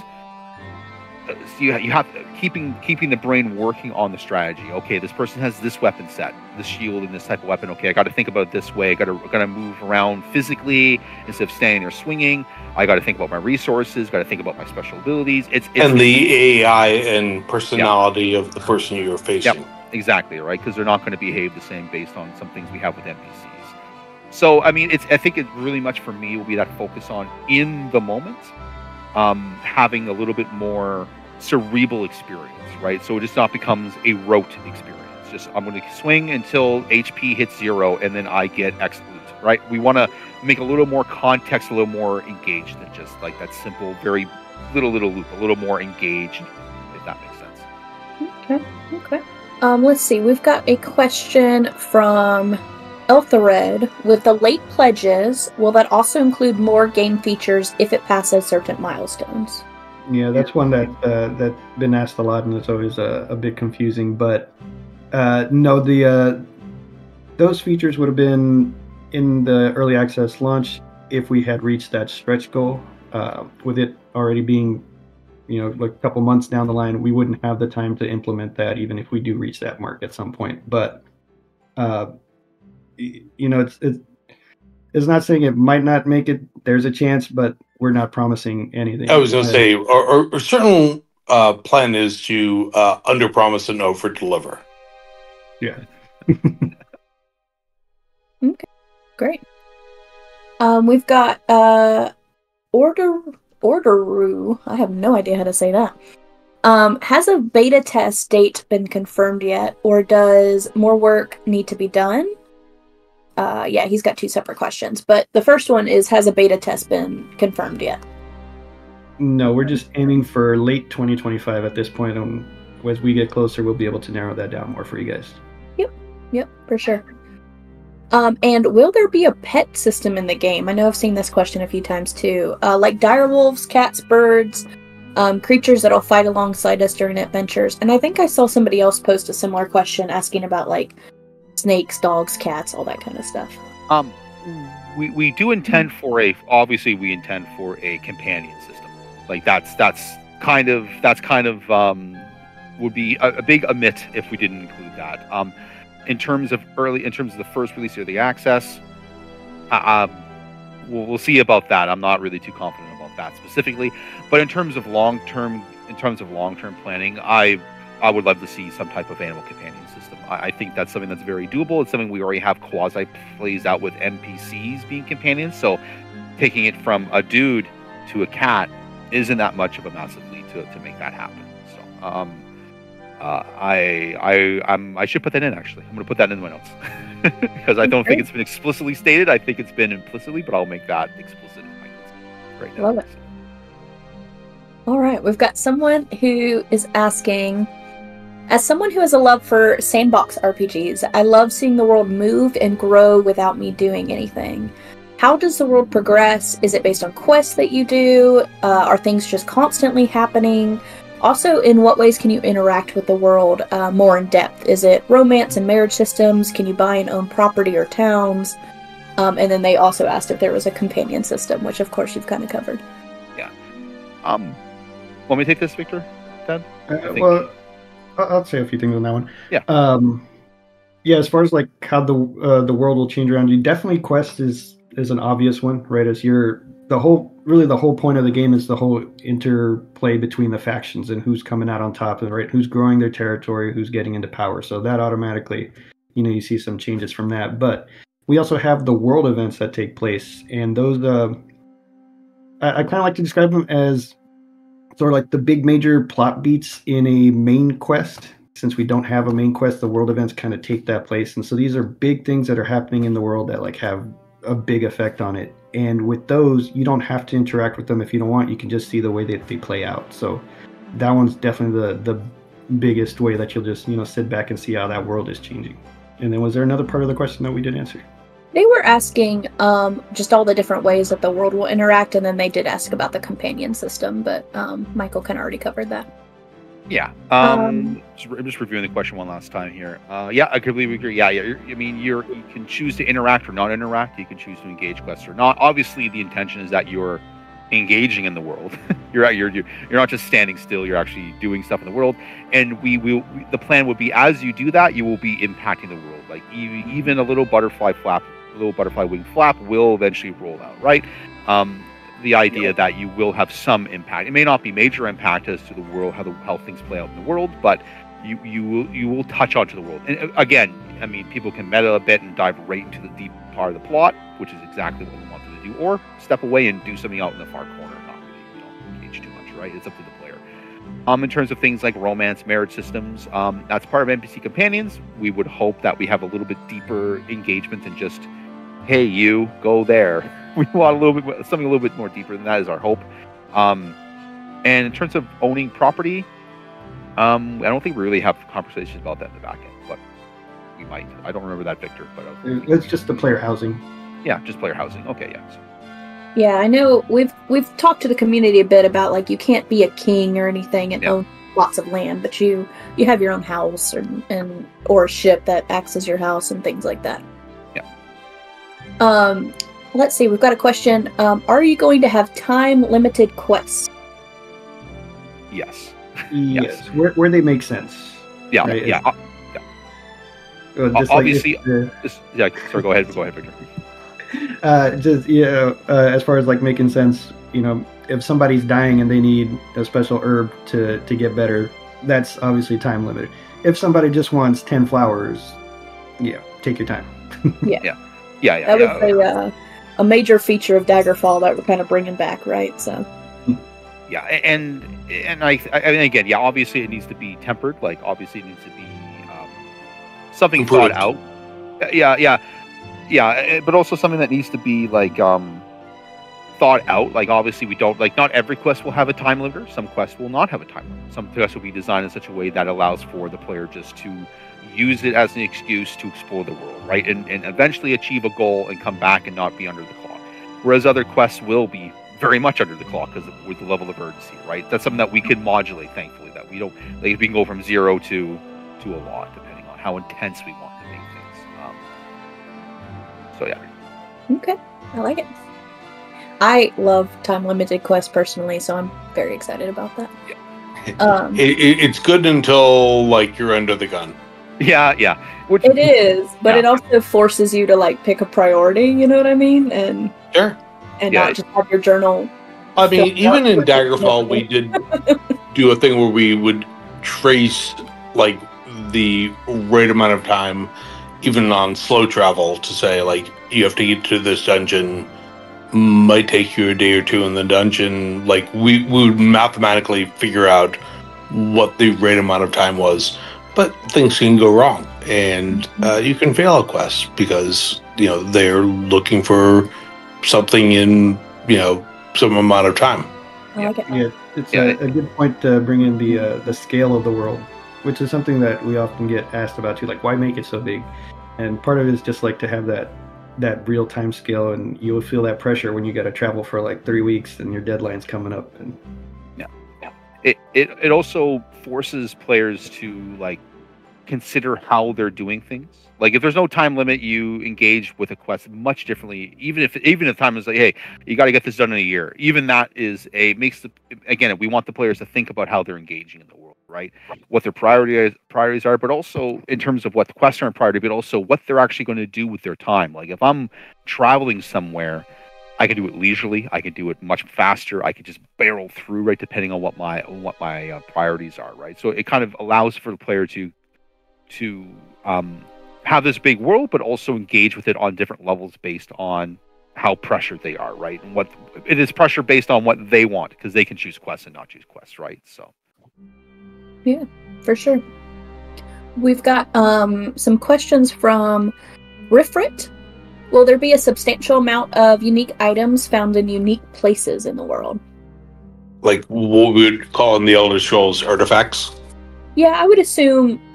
you have keeping the brain working on the strategy. Okay, this person has this weapon set, this shield and this type of weapon. Okay, I got to think about it this way. I got to move around physically instead of standing there swinging. I got to think about my resources. Got to think about my special abilities. It's and the AI and personality of the person you're facing. Yep, exactly, right? Because they're not going to behave the same based on some things we have with NPCs. So I mean, I think it really much for me will be that focus on in the moment. Having a little bit more cerebral experience, right? So it just not becomes a rote experience. Just I'm going to swing until HP hits 0, and then I get X loot, right? We want to make a little more context, a little more engaged than just like that simple, very little loop. A little more engaged, if that makes sense. Okay. Let's see. We've got a question from Elthared. With the late pledges, will that also include more game features if it passes certain milestones? Yeah, that's one that's been asked a lot, and it's always a bit confusing. But no, those features would have been in the early access launch if we had reached that stretch goal. With it already being, like a couple months down the line, we wouldn't have the time to implement that, even if we do reach that mark at some point. But it's not saying it might not make it. There's a chance, but we're not promising anything. I was going to say, our certain plan is to under-promise and over-deliver. Yeah. Okay, great. We've got Orderu. I have no idea how to say that. Has a beta test date been confirmed yet, or does more work need to be done? Yeah, he's got two separate questions, but the first one is, has a beta test been confirmed yet? No, we're just aiming for late 2025 at this point. As we get closer, we'll be able to narrow that down more for you guys. Yep, for sure. And will there be a pet system in the game? I know I've seen this question a few times too. Like direwolves, cats, birds, creatures that'll fight alongside us during adventures. And I think I saw somebody else post a similar question asking about like snakes, dogs, cats, all that kind of stuff. We do intend for obviously we intend for a companion system. Like that's kind of would be a big omit if we didn't include that. In terms of the first release or the access, we'll see about that. I'm not really too confident about that specifically, but in terms of long-term planning, I would love to see some type of animal companion system. I think that's something that's very doable. It's something we already have quasi plays out with NPCs being companions. So taking it from a dude to a cat isn't that much of a massive leap to make that happen. So I should put that in, actually. I'm going to put that in my notes because I don't think it's been explicitly stated. I think it's been implicitly, but I'll make that explicit in my notes right now. Love it. All right, we've got someone who is asking, as someone who has a love for sandbox RPGs, I love seeing the world move and grow without me doing anything. How does the world progress? Is it based on quests that you do? Are things just constantly happening? Also, in what ways can you interact with the world more in depth? Is it romance and marriage systems? Can you buy and own property or towns? And then they also asked if there was a companion system, which of course you've kind of covered. Yeah. Want me to take this, Victor? Ted? Well, I'll say a few things on that one. Yeah. Yeah, as far as like how the world will change around you, definitely quest is an obvious one, right? As the whole point of the game is the whole interplay between the factions and who's coming out on top, and right, who's growing their territory, who's getting into power. So that automatically, you see some changes from that. But we also have the world events that take place, and those I kind of like to describe them as sort of like the big major plot beats in a main quest. Since we don't have a main quest, the world events kind of take that place, and so these are big things that are happening in the world that like have a big effect on it. And with those, you don't have to interact with them if you don't want. You can just see the way that they play out. So that one's definitely biggest way that you'll just sit back and see how that world is changing. And then was there another part of the question that we didn't answer? They were asking just all the different ways that the world will interact, and then they did ask about the companion system, but Michael kind of already covered that. Yeah. I'm just reviewing the question one last time here. Yeah, I completely agree. Yeah, you can choose to interact or not interact. You can choose to engage quests or not. Obviously, the intention is that you're engaging in the world. you're not just standing still. You're actually doing stuff in the world. And the plan would be, as you do that, you will be impacting the world. Like even a little butterfly wing flap will eventually roll out, right? The idea that you will have some impact. It may not be major impact as to the world, how things play out in the world, but you will touch onto the world. And again, I mean, people can meta a bit and dive right into the deep part of the plot, which is exactly what we wanted to do, or step away and do something out in the far corner, not really, engage too much, right? It's up to the player. In terms of things like romance, marriage systems, that's part of NPC companions. We would hope that we have a little bit deeper engagement than just, hey, you go there. We want something a little bit more deeper than that is our hope. And in terms of owning property, I don't think we really have conversations about that in the back end, but we might. I don't remember that, Victor. But it's just the player housing. Yeah, just player housing. Okay, yeah. So. Yeah, I know we've talked to the community a bit about, like, you can't be a king or anything and own lots of land, but you have your own house or a ship that acts as your house and things like that. Yeah. Let's see, we've got a question. Are you going to have time-limited quests? Yes. Yes. Where they make sense. Yeah, right? yeah. Obviously, sorry, go ahead, Victor. As far as like making sense, if somebody's dying and they need a special herb to get better, that's obviously time limited. If somebody just wants 10 flowers, take your time. Yeah. That was a major feature of Daggerfall that we're kind of bringing back, right? So. Yeah, and I mean, again, obviously it needs to be tempered. Like, obviously it needs to be something improved. Thought out. Yeah, but also something that needs to be like thought out. Like, obviously we don't, like, not every quest will have a time limiter. Some quests will not have a time limit. Some quests will be designed in such a way that allows for the player just to use it as an excuse to explore the world, right? And eventually achieve a goal and come back and not be under the clock. Whereas other quests will be very much under the clock because with the level of urgency, right? That's something that we can modulate, thankfully, that we don't, like, we can go from 0 to a lot, depending on how intense we want to make things. So yeah. Okay, I like it. I love time-limited quests personally, so I'm very excited about that. Yeah. It's good until, like, you're under the gun. Yeah. It is, but it also forces you to, like, pick a priority, you know what I mean? And sure. And not just have your journal. I mean, even in Daggerfall, we did do a thing where we would trace, like, the right amount of time, even on slow travel, to say, like, you have to get to this dungeon, might take you a day or two in the dungeon. Like, we would mathematically figure out what the right amount of time was. But things can go wrong, and you can fail a quest because, they're looking for something in, some amount of time. I like it. Yeah, it's a good point to bring in the scale of the world, which is something that we often get asked about too. Like, why make it so big? And part of it is just like to have that real time scale, and you'll feel that pressure when you got to travel for like 3 weeks and your deadline's coming up. And it also forces players to, like, consider how they're doing things. Like, if there's no time limit, you engage with a quest much differently. Even if time is like, hey, you got to get this done in a year. Even that again, we want the players to think about how they're engaging in the world, right? What their priorities are, but also in terms of what the quests are in priority, but also what they're actually going to do with their time. Like, if I'm traveling somewhere, I can do it leisurely. I can do it much faster. I can just barrel through, right, depending on what my priorities are, right? So it kind of allows for the player to have this big world, but also engage with it on different levels based on how pressured they are, right? And what it is pressure based on what they want, because they can choose quests and not choose quests, right? So, yeah, for sure. We've got some questions from Riffrit. Will there be a substantial amount of unique items found in unique places in the world? Like what we would call in the Elder Scrolls artifacts? Yeah, I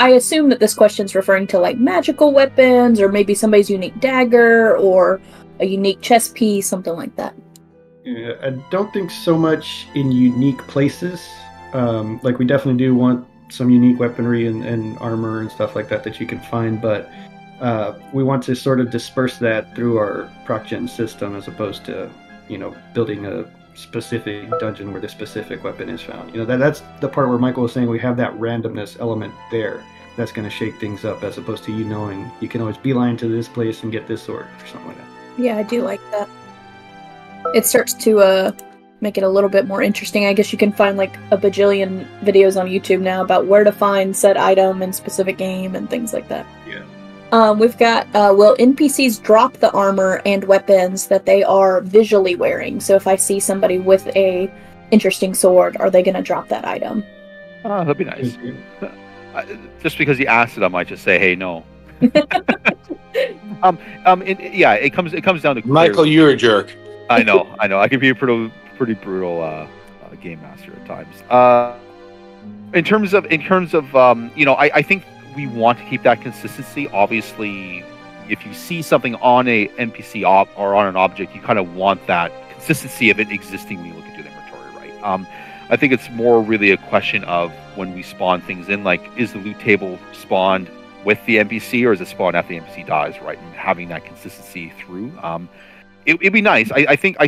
assume that this question's referring to like magical weapons, or maybe somebody's unique dagger, or a unique chess piece, something like that. Yeah, I don't think so much in unique places. Like we definitely do want some unique weaponry and armor and stuff like that you can find, but we want to sort of disperse that through our proc-gen system as opposed to, building a specific dungeon where the specific weapon is found. That's the part where Michael was saying we have that randomness element there that's going to shake things up, as opposed to knowing you can always beeline to this place and get this sword or something like that. Yeah, I do like that. It starts to make it a little bit more interesting. I guess you can find like a bajillion videos on YouTube now about where to find said item in specific game and things like that. Yeah. We've got, will NPCs drop the armor and weapons that they are visually wearing? So if I see somebody with a interesting sword, are they going to drop that item? Oh, that'd be nice. Just because you asked it, I might just say, hey, no. It comes down to Michael, you're a jerk. I know. I can be a pretty brutal game master at times. In terms of, I think we want to keep that consistency. Obviously, if you see something on a NPC or on an object, you kind of want that consistency of it existing when you look into the inventory, right? I think it's more really a question of when we spawn things in, like, is the loot table spawned with the NPC or is it spawned after the NPC dies, right? And having that consistency through. It'd be nice. I think I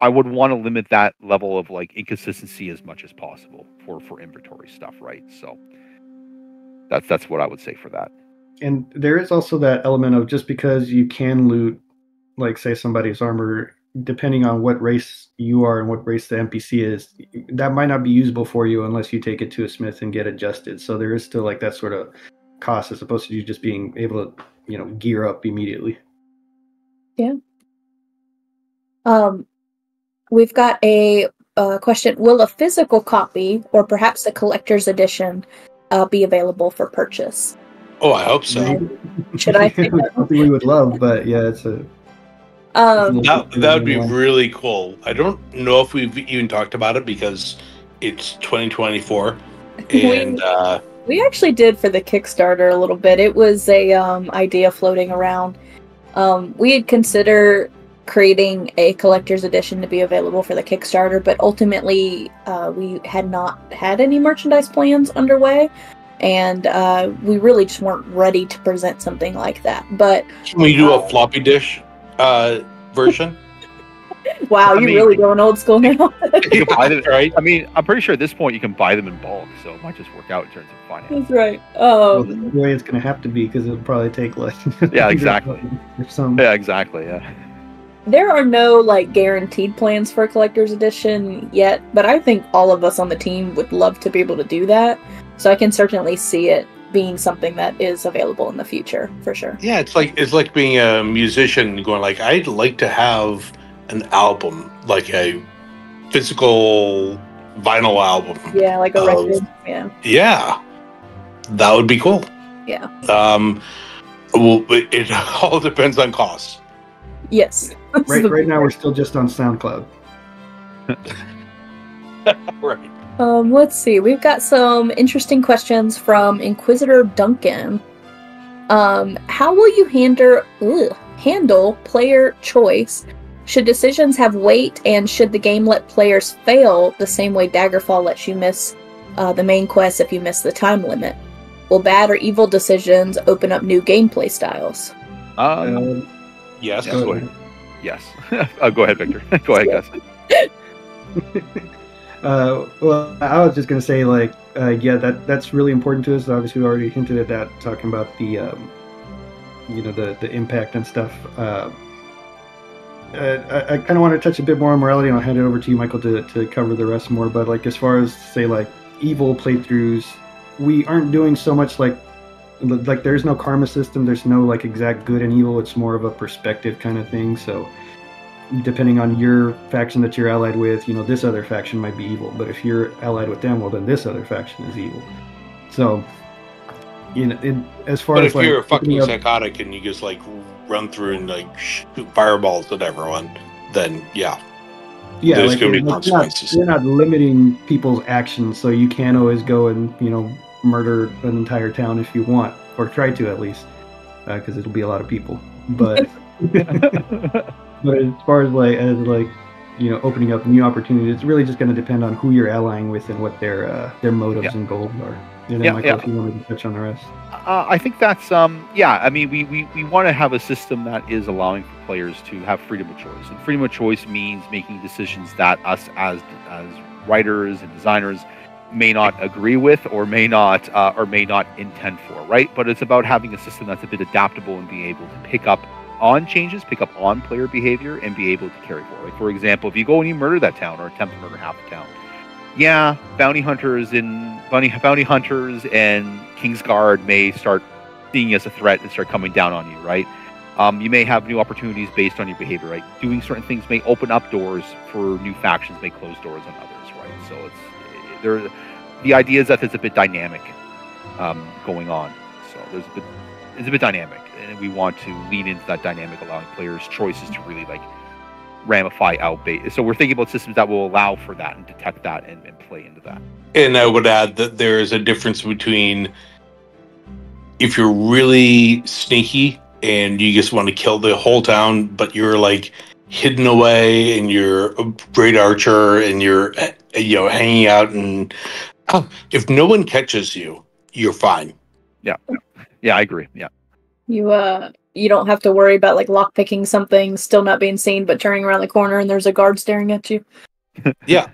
would want to limit that level of like inconsistency as much as possible for inventory stuff, right? So that's what I would say for that. And there is also that element of, just because you can loot, like say somebody's armor, depending on what race you are and what race the NPC is, that might not be usable for you unless you take it to a smith and get adjusted. So there is still like that sort of cost, as opposed to you just being able to, gear up immediately. Yeah. We've got a question. Will a physical copy, or perhaps a collector's edition, be available for purchase? Oh, I hope so. Should I think something we would love, but yeah, it's a... that would be really cool. I don't know if we've even talked about it because it's 2024, and we actually did for the Kickstarter a little bit. It was a idea floating around. We had considered creating a collector's edition to be available for the Kickstarter, but ultimately we had not had any merchandise plans underway, and we really just weren't ready to present something like that. But can we do a floppy dish version? Wow, you're really going old school now. You can buy them, right? I mean, I'm pretty sure at this point you can buy them in bulk, so it might just work out in terms of finance. That's right. Well, the way it's going to have to be, because it'll probably take like... Yeah, exactly. Yeah, exactly, yeah. There are no like guaranteed plans for a collector's edition yet, but I think all of us on the team would love to be able to do that. So I can certainly see it being something that is available in the future, for sure. Yeah, it's like being a musician going like, I'd like to have an album, like a physical vinyl album. Yeah, like a record. Yeah. Yeah. That would be cool. Yeah. Well, it all depends on cost. Yes. Right now we're still just on SoundCloud. Right. Let's see. We've got some interesting questions from Inquisitor Duncan. How will you handle player choice? Should decisions have weight, and should the game let players fail the same way Daggerfall lets you miss the main quest if you miss the time limit? Will bad or evil decisions open up new gameplay styles? Yes. Go ahead. Yes. Go ahead, Victor. Go ahead, Gus. Well, I was just going to say, like, yeah, that's really important to us. Obviously, we already hinted at that, talking about the, the impact and stuff. I kind of want to touch a bit more on morality, and I'll hand it over to you, Michael, to cover the rest more. But like, as far as say like evil playthroughs, we aren't doing so much like there's no karma system. There's no like exact good and evil. It's more of a perspective kind of thing. So depending on your faction that you're allied with, this other faction might be evil. But if you're allied with them, well, then this other faction is evil. So, as far but as if you're a fucking psychotic and you just like run through and like shoot fireballs at everyone, then yeah. Yeah, there's like, going to be like consequences. you're not limiting people's actions, so you can always go and murder an entire town if you want, or try to at least, because it'll be a lot of people. But but as far as like opening up new opportunities, it's really just going to depend on who you're allying with and what their motives and goals are. And then, Michael, if you wanted to touch on the rest. I think that's I mean, we want to have a system that is allowing for players to have freedom of choice, and freedom of choice means making decisions that us as writers and designers may not agree with or may not intend for, right? But it's about having a system that's a bit adaptable and being able to pick up on changes, pick up on player behavior, and be able to carry forward. Like, for example, if you go and you murder that town or attempt to murder half the town, yeah, bounty hunters and Kingsguard may start seeing you as a threat and start coming down on you, right? You may have new opportunities based on your behavior, right? Doing certain things may open up doors for new factions, may close doors on others, right? So the idea is that there's a bit dynamic going on. So it's a bit dynamic, and we want to lean into that dynamic, allowing players choices to really like ramify out. So we're thinking about systems that will allow for that and detect that and play into that. And I would add that there is a difference between if you're really sneaky and you just want to kill the whole town, but you're like hidden away and you're a great archer and you're hanging out, and if no one catches you, you're fine. Yeah, I agree. Yeah. You don't have to worry about like lockpicking something, still not being seen, but turning around the corner and there's a guard staring at you. Yeah,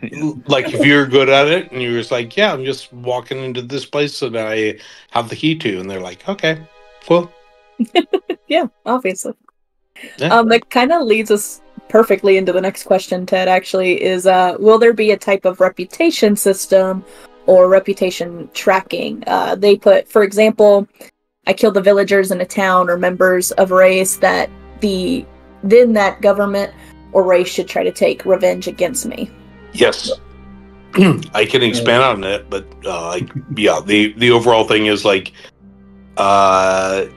like if you're good at it and you're just like, yeah, I'm just walking into this place that I have the key to, and they're like, okay, cool. Yeah, obviously. Yeah. That kind of leads us perfectly into the next question, Ted, actually, is will there be a type of reputation system or reputation tracking? They put, for example, I killed the villagers in a town or members of a race that then that government or race should try to take revenge against me. Yes. I can expand on it, but the overall thing is like, we're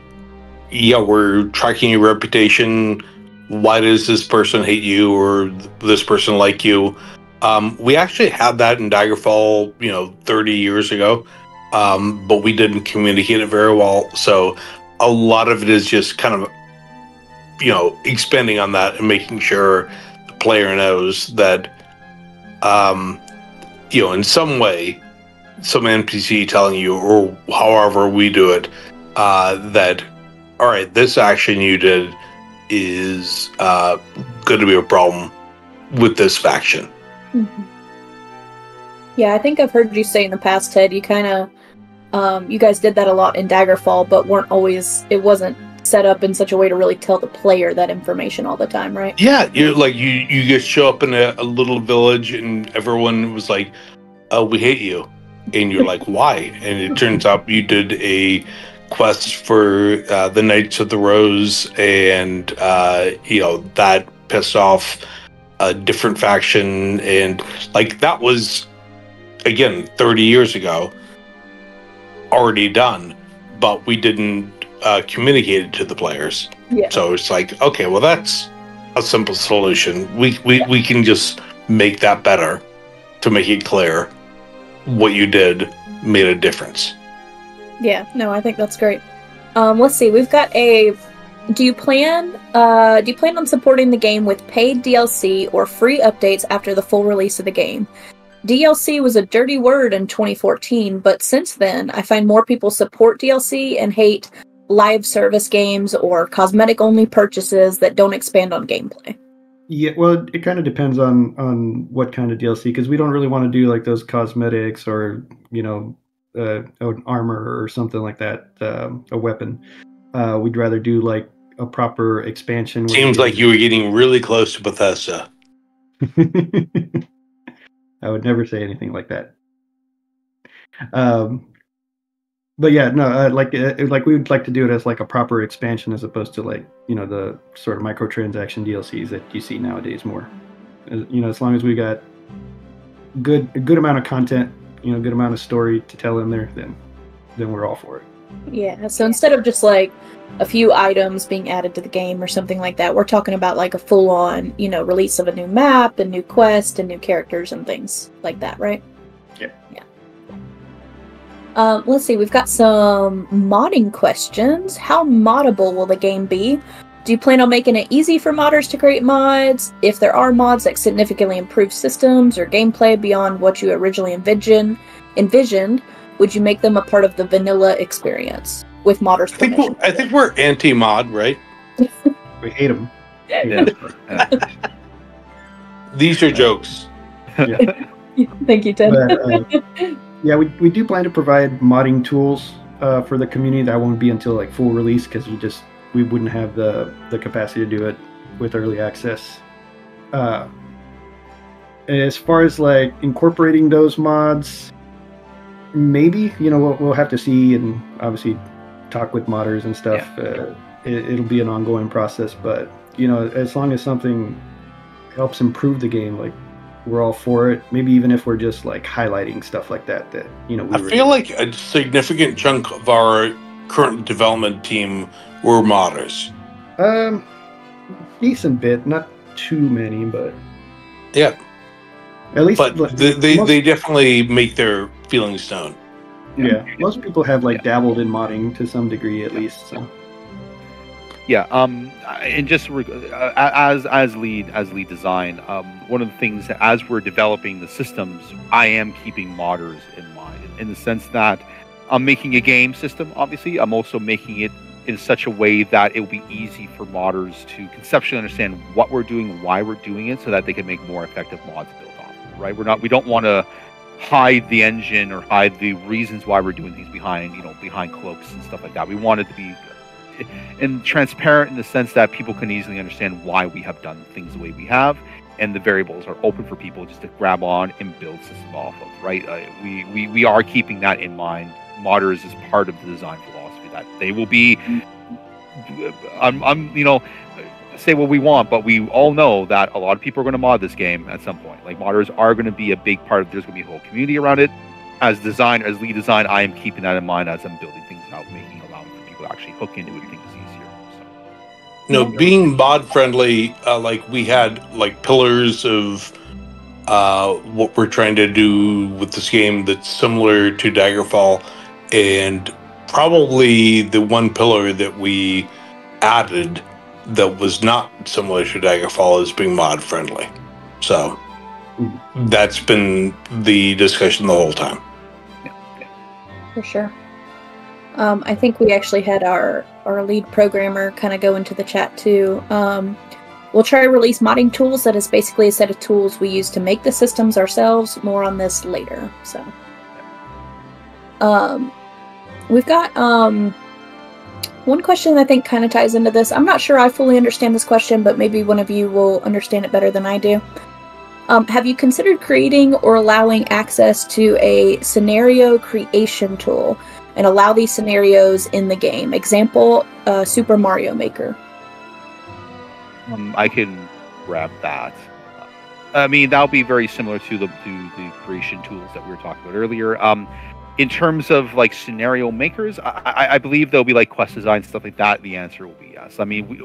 tracking your reputation. Why does this person hate you or this person like you? We actually had that in Daggerfall, 30 years ago, but we didn't communicate it very well. So a lot of it is just kind of, expanding on that and making sure the player knows that, in some way, some NPC telling you, or however we do it, that, all right, this action you did is going to be a problem with this faction. Mm-hmm. Yeah, I think I've heard you say in the past, Ted, you kind of, you guys did that a lot in Daggerfall, but it wasn't set up in such a way to really tell the player that information all the time, right? Yeah, you just show up in a little village and everyone was like, oh, we hate you. And you're like, why? And it turns out you did a quest for the Knights of the Rose, and that pissed off a different faction, and like that was, again, 30 years ago, already done, but we didn't communicate it to the players. Yeah. So it's like, okay, well, that's a simple solution. We can just make that better to make it clear what you did made a difference. Yeah, no, I think that's great. Let's see, we've got do you plan on supporting the game with paid DLC or free updates after the full release of the game? DLC was a dirty word in 2014, but since then, I find more people support DLC and hate live service games or cosmetic-only purchases that don't expand on gameplay. Yeah, well, it kind of depends on what kind of DLC, because we don't really want to do like those cosmetics or, an armor or something like that, a weapon. We'd rather do like a proper expansion. Seems like you were getting really close to Bethesda. I would never say anything like that. But yeah, no, like we would like to do it as like a proper expansion as opposed to like, the sort of microtransaction DLCs that you see nowadays more. As long as we got a good amount of content, good amount of story to tell in there, then we're all for it. Yeah, so instead of just like a few items being added to the game or something like that, we're talking about like a full-on, release of a new map, a new quest, and new characters and things like that, right? Yeah. Let's see, we've got some modding questions. How moddable will the game be? Do you plan on making it easy for modders to create mods? If there are mods that significantly improve systems or gameplay beyond what you originally envisioned, would you make them a part of the vanilla experience with modders' permission? I think we're anti-mod, right? We hate them. Yeah. These are jokes. Yeah. Thank you, Ted. But, yeah, we do plan to provide modding tools for the community. That won't be until like full release because we wouldn't have the capacity to do it with early access. As far as like incorporating those mods, maybe we'll have to see and obviously talk with modders and stuff. Yeah. It'll be an ongoing process, but as long as something helps improve the game, like we're all for it. Maybe even if we're just like highlighting stuff like that. I feel like a significant chunk of our current development team were modders. Decent bit, not too many, but yeah. At least, but they definitely make their feelings known. Yeah, most people have like dabbled in modding to some degree, at least. So. Yeah, and just as lead design, one of the things that as we're developing the systems, I am keeping modders in mind in the sense that I'm making a game system. Obviously, I'm also making it in such a way that it will be easy for modders to conceptually understand what we're doing, why we're doing it, so that they can make more effective mods built off. Right? We don't want to hide the engine or hide the reasons why we're doing things behind cloaks and stuff like that. We want it to be and transparent in the sense that people can easily understand why we have done things the way we have, and the variables are open for people just to grab on and build systems off of. Right? We are keeping that in mind. Modders is part of the design philosophy that they will be. Say what we want, but we all know that a lot of people are going to mod this game at some point. Like modders are going to be a big part of. There's going to be a whole community around it. As lead design, I am keeping that in mind as I'm building things out, allowing for people to actually hook into it and think it's easier. So. Being mod friendly, like we had like pillars of what we're trying to do with this game that's similar to Daggerfall, and probably the one pillar that we added that was not similar to Daggerfall is being mod friendly. So that's been the discussion the whole time. For sure. I think we actually had our lead programmer kind of go into the chat too. We'll try to release modding tools. That is basically a set of tools we use to make the systems ourselves. More on this later. So, we've got one question I think kind of ties into this. I'm not sure I fully understand this question, but maybe one of you will understand it better than I do. Have you considered creating or allowing access to a scenario creation tool and allow these scenarios in the game? Example, Super Mario Maker. I can grab that. I mean, that'll be very similar to the creation tools that we were talking about earlier. In terms of like scenario makers, I believe there'll be like quest design, stuff like that. The answer will be yes. I mean,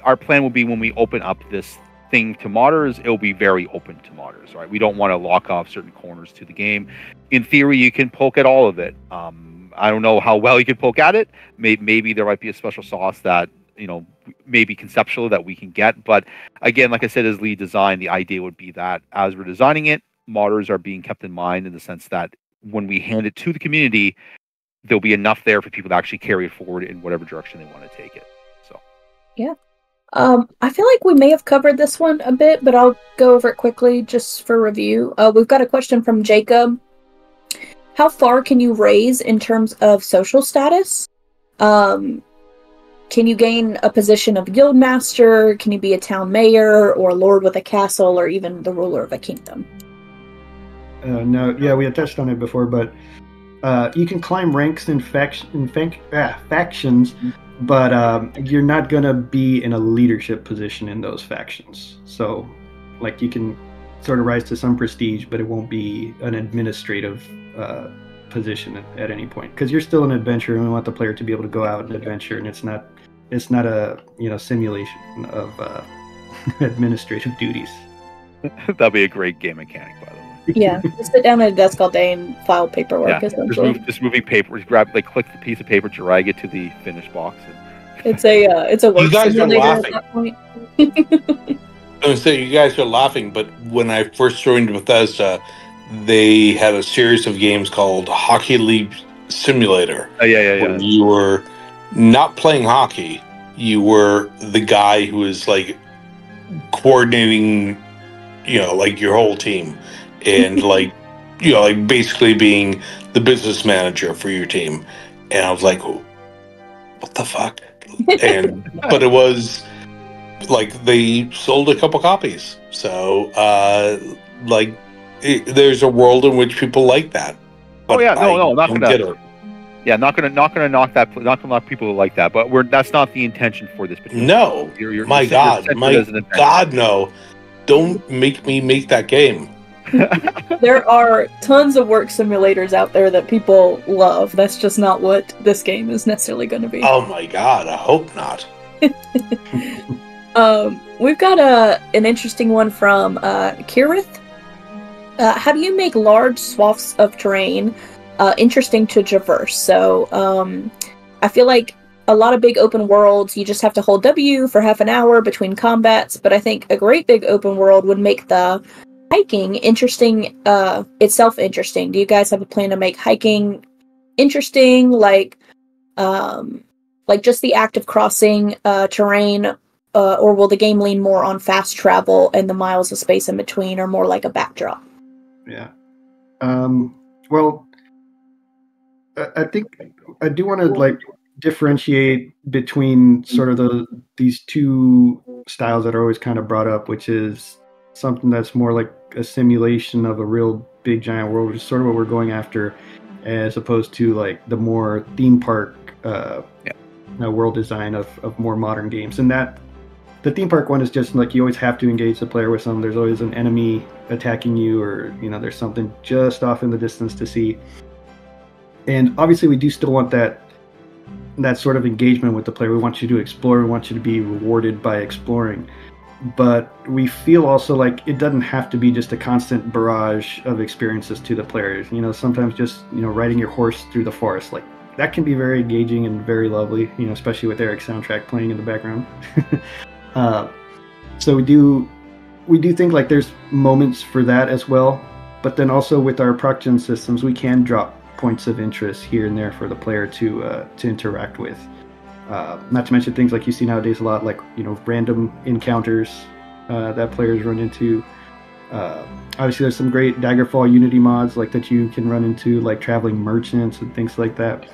our plan will be when we open up this thing to modders, it'll be very open to modders, right? We don't want to lock off certain corners to the game. In theory, you can poke at all of it. I don't know how well you can poke at it. Maybe there might be a special sauce that, maybe conceptual that we can get. But again, like I said, as lead design, the idea would be that as we're designing it, modders are being kept in mind in the sense that when we hand it to the community, there'll be enough there for people to actually carry it forward in whatever direction they want to take it. So, yeah. I feel like we may have covered this one a bit, but I'll go over it quickly just for review. We've got a question from Jacob. How far can you raise in terms of social status? Can you gain a position of guild master? Can you be a town mayor or a lord with a castle or even the ruler of a kingdom? No, yeah, we had touched on it before, but you can climb ranks in factions, but you're not going to be in a leadership position in those factions. So, like, you can sort of rise to some prestige, but it won't be an administrative position at any point, because you're still an adventurer, and we want the player to be able to go out and adventure, and it's not a simulation of administrative duties. That'd be a great game mechanic, by the way. Yeah, just sit down at a desk all day and file paperwork. Essentially, just moving paper. Click the piece of paper, drag it to the finished box. It's a work You guys are simulator at laughing. that point. I was saying, you guys are laughing, but when I first joined Bethesda, they had a series of games called Hockey League Simulator. Oh, yeah. Where you were not playing hockey. You were the guy who was like coordinating, like your whole team, and like basically being the business manager for your team. And I was like, what the fuck? But it was like they sold a couple copies, so there's a world in which people like that. But not gonna get it. Yeah, not gonna knock people like that. But that's not the intention for this particular. No, my God, no! Don't make me make that game. There are tons of work simulators out there that people love. That's just not what this game is necessarily going to be. Oh my God, I hope not. We've got an interesting one from Kirith. How do you make large swaths of terrain interesting to traverse? So I feel like a lot of big open worlds, you just have to hold W for half an hour between combats, but I think a great big open world would make the hiking interesting, itself interesting. Do you guys have a plan to make hiking interesting, like just the act of crossing terrain, or will the game lean more on fast travel and the miles of space in between, or more like a backdrop? Yeah. Well, I think I do want to differentiate between sort of these two styles that are always kind of brought up, which is something that's more like a simulation of a real big giant world, which is sort of what we're going after, as opposed to like the more theme park world design of more modern games. And that the theme park one is just like you always have to engage the player with something. There's always an enemy attacking you, or there's something just off in the distance to see. And obviously we do still want that sort of engagement with the player. We want you to explore, we want you to be rewarded by exploring. But we feel also like it doesn't have to be just a constant barrage of experiences to the players. Sometimes just, riding your horse through the forest, like that can be very engaging and very lovely, especially with Eric's soundtrack playing in the background. So we do think like there's moments for that as well. But then also with our proc-gen systems, we can drop points of interest here and there for the player to interact with. Not to mention things like you see nowadays a lot, like random encounters that players run into. Obviously, there's some great Daggerfall Unity mods like that you can run into, like traveling merchants and things like that.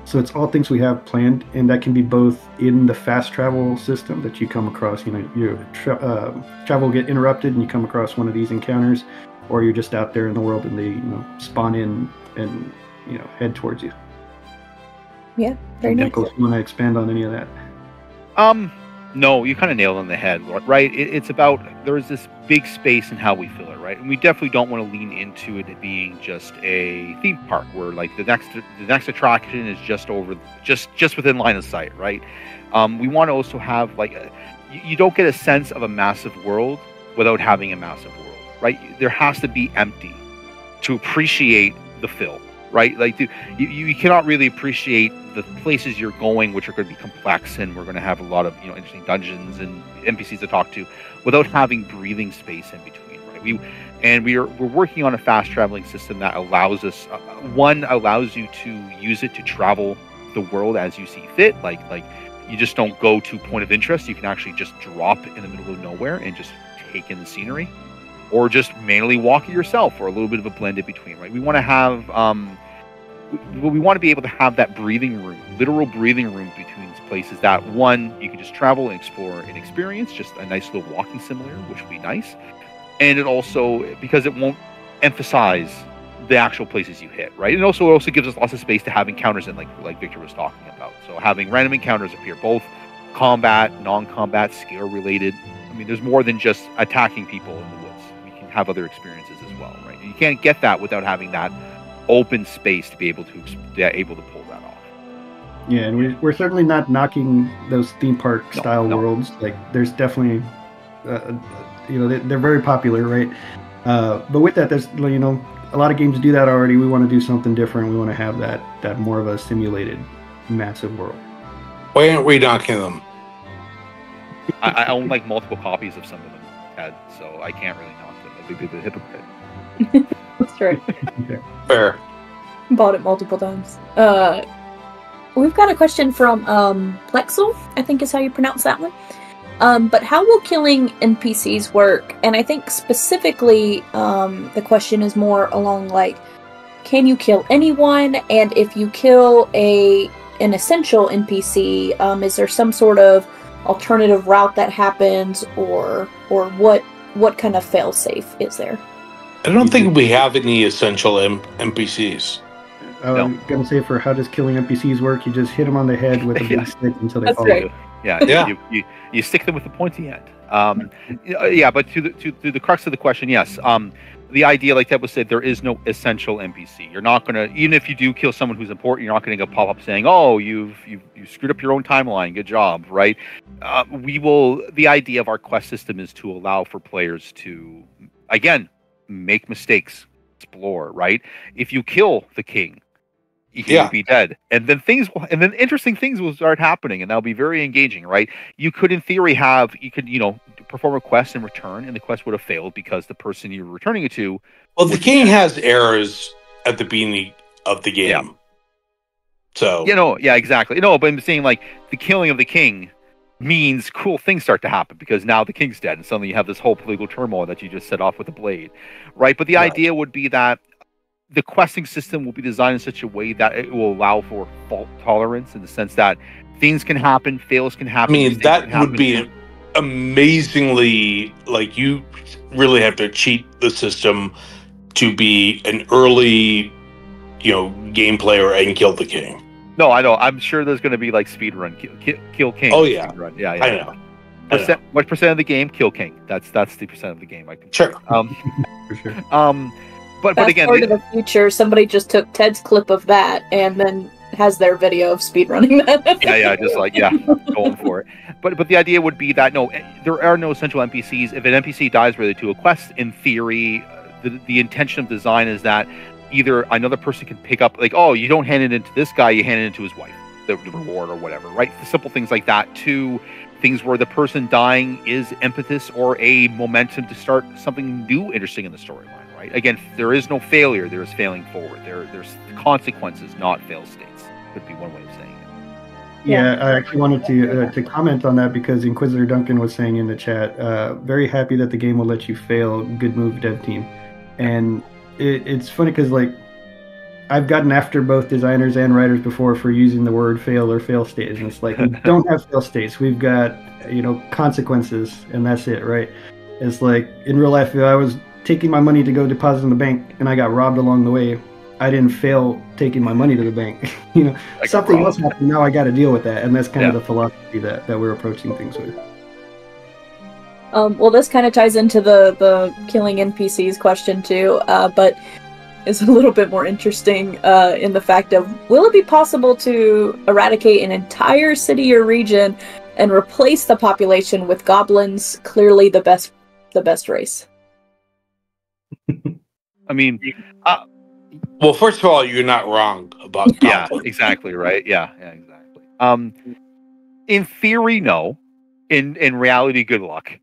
So it's all things we have planned, and that can be both in the fast travel system that you come across. Your travel will get interrupted, and you come across one of these encounters, or you're just out there in the world and they spawn in and head towards you. Yeah, very nice. Nicholas, you want to expand on any of that? No, you kind of nailed it on the head, right? It's about, there's this big space in how we fill it, right? And we definitely don't want to lean into it being just a theme park where like the next attraction is just within line of sight, right? We want to also have you don't get a sense of a massive world without having a massive world, right? There has to be empty to appreciate the fill, right? Like you cannot really appreciate the places you're going, which are going to be complex, and we're going to have a lot of interesting dungeons and NPCs to talk to, without having breathing space in between, right? We're working on a fast traveling system that allows us allows you to use it to travel the world as you see fit. Like you just don't go to point of interest. You can actually just drop in the middle of nowhere and just take in the scenery, or just manually walk it yourself, or a little bit of a blend in between, right? We want to have we want to be able to have that breathing room, literal breathing room between places that, one, you can just travel and explore and experience, just a nice little walking simulator, which would be nice. And it also, because it won't emphasize the actual places you hit, right? And also, it also gives us lots of space to have encounters in, like Victor was talking about. So having random encounters appear, both combat, non-combat, scale-related. I mean, there's more than just attacking people in the woods. We can have other experiences as well, right? And you can't get that without having that open space to be able to pull that off. Yeah, and we're certainly not knocking those theme park style worlds. Like, there's definitely, they're very popular, right? But with that, there's a lot of games do that already. We want to do something different. We want to have that more of a simulated, massive world. Why aren't we knocking them? I own like multiple copies of some of them, Ted, so I can't really knock them. I'd be a bit of a hypocrite. That's right. Okay. Fair. Bought it multiple times. We've got a question from Plexel, I think is how you pronounce that one. But how will killing NPCs work? And I think specifically the question is more along like, can you kill anyone? And if you kill an essential NPC, is there some sort of alternative route that happens, or what kind of failsafe is there? I don't think we have any essential NPCs. I'm going to say, for how does killing NPCs work, you just hit them on the head with a big stick until they fall. Right. Yeah. You stick them with the pointy end. But to the crux of the question, yes. The idea, like Ted was said, there is no essential NPC. You're not gonna, even if you do kill someone who's important, you're not gonna go pop up saying, "Oh, you screwed up your own timeline. Good job," right? The idea of our quest system is to allow for players to, again, make mistakes, explore. Right? If you kill the king, you can be dead, and then interesting things will start happening, and that'll be very engaging, right? You could, in theory, perform a quest and return, and the quest would have failed because the person you're returning it to. Well, the king has errors at the beginning of the game. Yeah. So exactly. No, but I'm saying, like, the killing of the king means cool things start to happen because now the king's dead, and suddenly you have this whole political turmoil that you just set off with a blade, right? But the idea would be that the questing system will be designed in such a way that it will allow for fault tolerance, in the sense that things can happen, fails can happen. I mean, that would be amazingly, like, you really have to cheat the system to be an early, game player and kill the king. No, I know. I'm sure there's going to be like speedrun, kill king. Oh yeah, speedrun. Yeah. I know. What percent of the game? Kill king. That's the percent of the game. Sure. For sure. But again, forward to the future, somebody just took Ted's clip of that and then has their video of speedrunning that. Going for it. But the idea would be that there are no essential NPCs. If an NPC dies related to a quest, in theory, the intention of design is that either another person can pick up, like, oh, you don't hand it into this guy, you hand it into his wife, the reward or whatever, right? Simple things like that, to things where the person dying is impetus or a momentum to start something new, interesting in the storyline. Right? Again, there is no failure. There is failing forward. There's consequences, not fail states. Could be one way of saying it. Yeah, I actually wanted to comment on that because Inquisitor Duncan was saying in the chat, very happy that the game will let you fail. Good move, dev team. And it's funny because, like, I've gotten after both designers and writers before for using the word fail or fail states. And it's like, we don't have fail states. We've got, consequences, and that's it, right? It's like, in real life, if I was taking my money to go deposit in the bank and I got robbed along the way, I didn't fail taking my money to the bank. Something else happened. Now I got to deal with that, and that's kind of the philosophy that we're approaching things with. Well, this kind of ties into the killing NPCs question too, but is a little bit more interesting in the fact of, will it be possible to eradicate an entire city or region and replace the population with goblins? Clearly the best race. I mean, well, first of all, you're not wrong about goblins. Yeah, exactly, right? Yeah, exactly. In theory, no. In reality, good luck.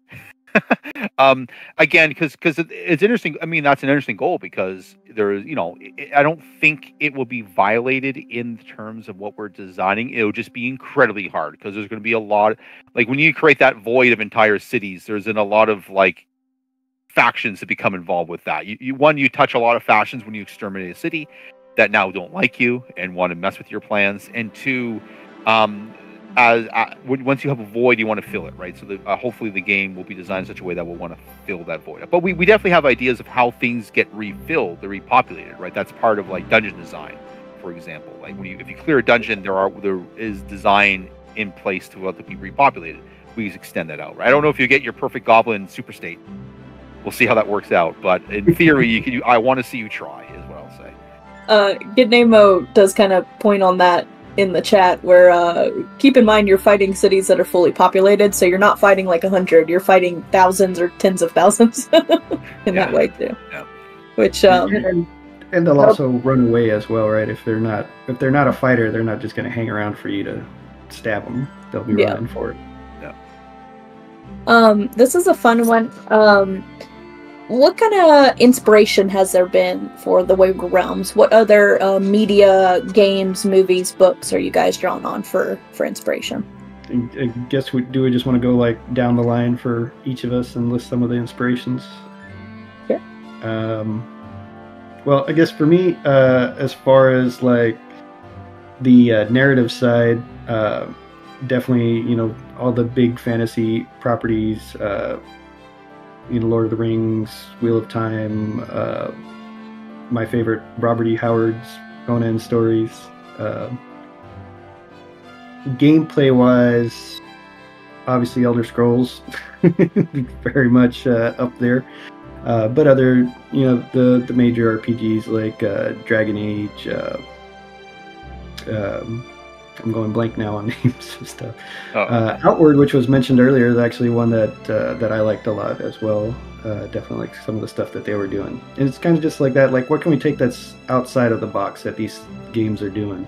Again, because it's interesting. I mean, that's an interesting goal because there's, I don't think it will be violated in terms of what we're designing. It'll just be incredibly hard because there's going to be a lot, like, when you create that void of entire cities, there's a lot of, like, factions that become involved with that. You touch a lot of factions when you exterminate a city that now don't like you and want to mess with your plans, and two, once you have a void, you want to fill it, right? So hopefully the game will be designed in such a way that we'll want to fill that void up. But we definitely have ideas of how things get refilled, they're repopulated, right? That's part of, like, dungeon design, for example. Like, if you clear a dungeon, there is design in place to let it be repopulated. We extend that out, right? I don't know if you get your perfect goblin super state. We'll see how that works out, but in theory, I want to see you try, is what I'll say. Gitnamo does kind of point on that in the chat, where keep in mind you're fighting cities that are fully populated, so you're not fighting like 100, you're fighting thousands or tens of thousands in that way too. Yeah. Which and they'll also run away as well, right? If they're not a fighter, they're not just going to hang around for you to stab them. They'll be running for it. Yeah. This is a fun one. What kind of inspiration has there been for the Wayward Realms? What other media, games, movies, books are you guys drawn on for inspiration? I guess we just want to go like down the line for each of us and list some of the inspirations? Sure. Well, I guess for me, as far as like the narrative side, definitely, all the big fantasy properties, Lord of the Rings, Wheel of Time, my favorite Robert E. Howard's Conan stories. Gameplay-wise, obviously Elder Scrolls, very much up there. But other, the major RPGs like Dragon Age. I'm going blank now on names of stuff. Outward, which was mentioned earlier, is actually one that I liked a lot as well. Definitely like some of the stuff that they were doing. And it's kind of just like that, like what can we take that's outside of the box that these games are doing,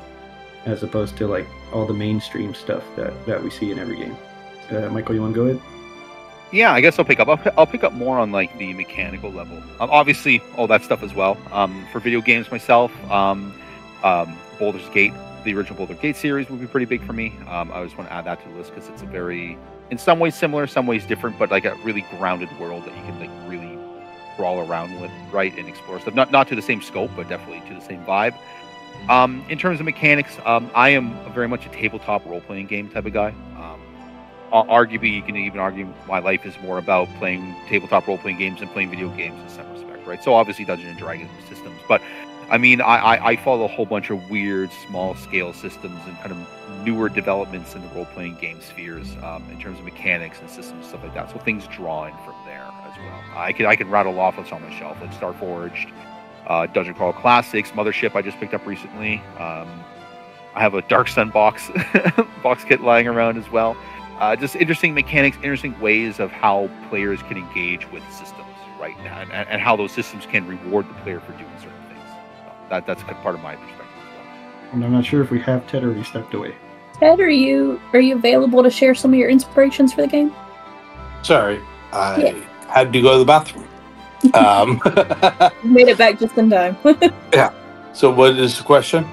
as opposed to like all the mainstream stuff that we see in every game. Michael, you want to go ahead? Yeah, I guess I'll pick up. I'll pick up more on like the mechanical level. Obviously, all that stuff as well. For video games myself, Baldur's Gate, the original Baldur's Gate series would be pretty big for me. I just want to add that to the list because it's a very, in some ways similar, some ways different, but like a really grounded world that you can like really crawl around with, right, and explore stuff. Not to the same scope, but definitely to the same vibe. In terms of mechanics, I am very much a tabletop role-playing game type of guy. Arguably, you can even argue my life is more about playing tabletop role-playing games and playing video games in some respect, right? So obviously Dungeons & Dragons systems, but I mean, I follow a whole bunch of weird, small-scale systems and kind of newer developments in the role-playing game spheres in terms of mechanics and systems and stuff like that. So things draw in from there as well. I could rattle off what's on my shelf, like Starforged, Dungeon Crawl Classics, Mothership I just picked up recently. I have a Dark Sun box kit lying around as well. Just interesting mechanics, interesting ways of how players can engage with systems, right? And how those systems can reward the player for doing certain things. That's a part of my perspective as well. And I'm not sure if we have Ted already stepped away. Ted, are you available to share some of your inspirations for the game? Sorry, I had to go to the bathroom. Made it back just in time. Yeah. So what is the question?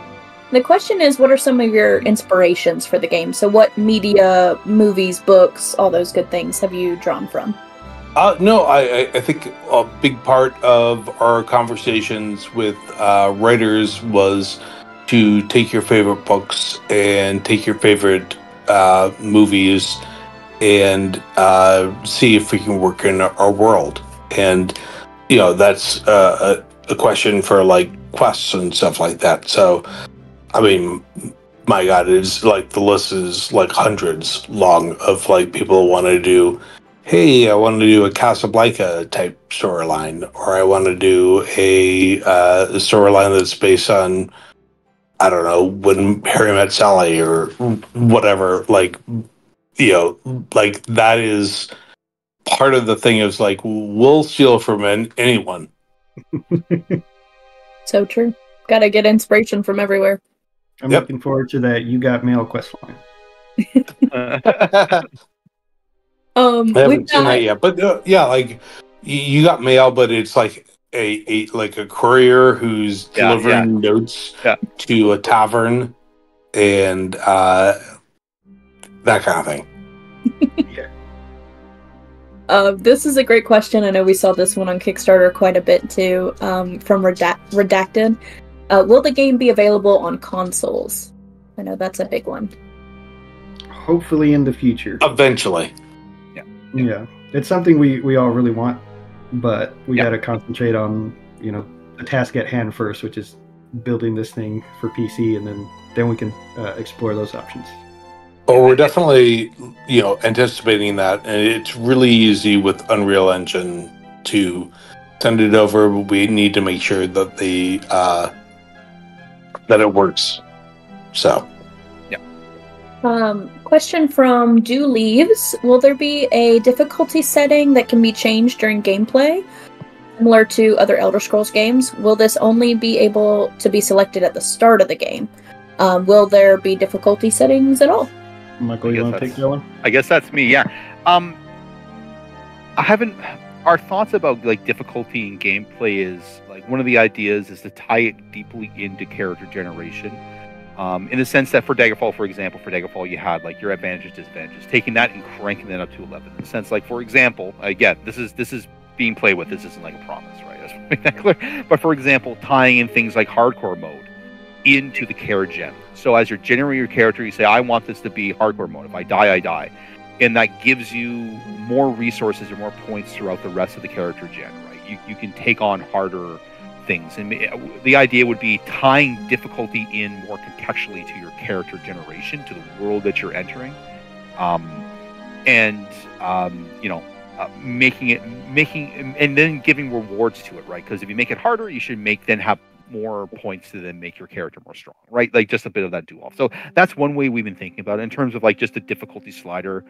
The question is, what are some of your inspirations for the game? So what media, movies, books, all those good things have you drawn from? No, I think a big part of our conversations with writers was to take your favorite books and take your favorite movies and see if we can work in our world. And, that's a question for like quests and stuff like that. So, I mean, my God, it's like the list is like hundreds long of like people who want to do, hey, I want to do a Casablanca type storyline, or I want to do a storyline that's based on, I don't know, when Harry met Sally or whatever. Like, like that is part of the thing is like, we'll steal from anyone. So true. Gotta get inspiration from everywhere. I'm looking forward to that You Got Mail quest line. I haven't seen that yet, but like you got mail, but it's like a courier who's delivering notes to a tavern and that kind of thing. This is a great question. I know we saw this one on Kickstarter quite a bit too, from Redacted. Will the game be available on consoles? I know that's a big one. Hopefully in the future. Eventually. Yeah. It's something we all really want, but we got to concentrate on, the task at hand first, which is building this thing for PC, and then we can explore those options. Well, we're definitely, anticipating that, and it's really easy with Unreal Engine to send it over. We need to make sure that the that it works. So. Question from Do Leaves. Will there be a difficulty setting that can be changed during gameplay? Similar to other Elder Scrolls games, will this only be able to be selected at the start of the game? Will there be difficulty settings at all? Michael, you want to take that one? I guess that's me, yeah. I haven't... Our thoughts about like difficulty in gameplay is like one of the ideas is to tie it deeply into character generation. In the sense that for Daggerfall, for example, you had like your advantages, disadvantages, taking that and cranking that up to 11. In the sense, like for example, again, this is being played with. This isn't like a promise, right? Let's make that clear. But for example, tying in things like hardcore mode into the character gen. So as you're generating your character, you say, I want this to be hardcore mode. If I die, I die, and that gives you more resources or more points throughout the rest of the character gen, right? You can take on harder things, and the idea would be tying difficulty in more contextually to your character generation, to the world that you're entering, making and then giving rewards to it, right? Because if you make it harder, you should then have more points to then make your character more strong, right? Like just a bit of that do-off. So that's one way we've been thinking about it in terms of like just the difficulty slider.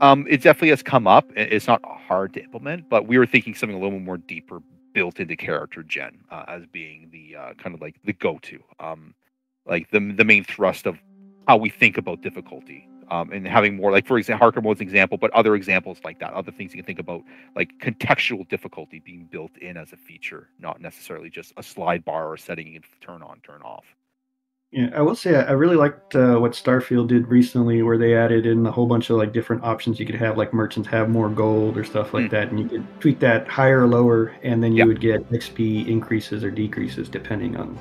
It definitely has come up. It's not hard to implement, but we were thinking something a little more deeper, built into character gen as being the kind of like the go-to, like the main thrust of how we think about difficulty, and having more, like for example, hardcore mode's example, but other examples like that, other things you can think about, like contextual difficulty being built in as a feature, not necessarily just a slide bar or setting you can turn on, turn off. Yeah, I will say I really liked what Starfield did recently, where they added in a whole bunch of like different options you could have, like merchants have more gold or stuff like that, and you could tweak that higher or lower, and then you would get XP increases or decreases depending on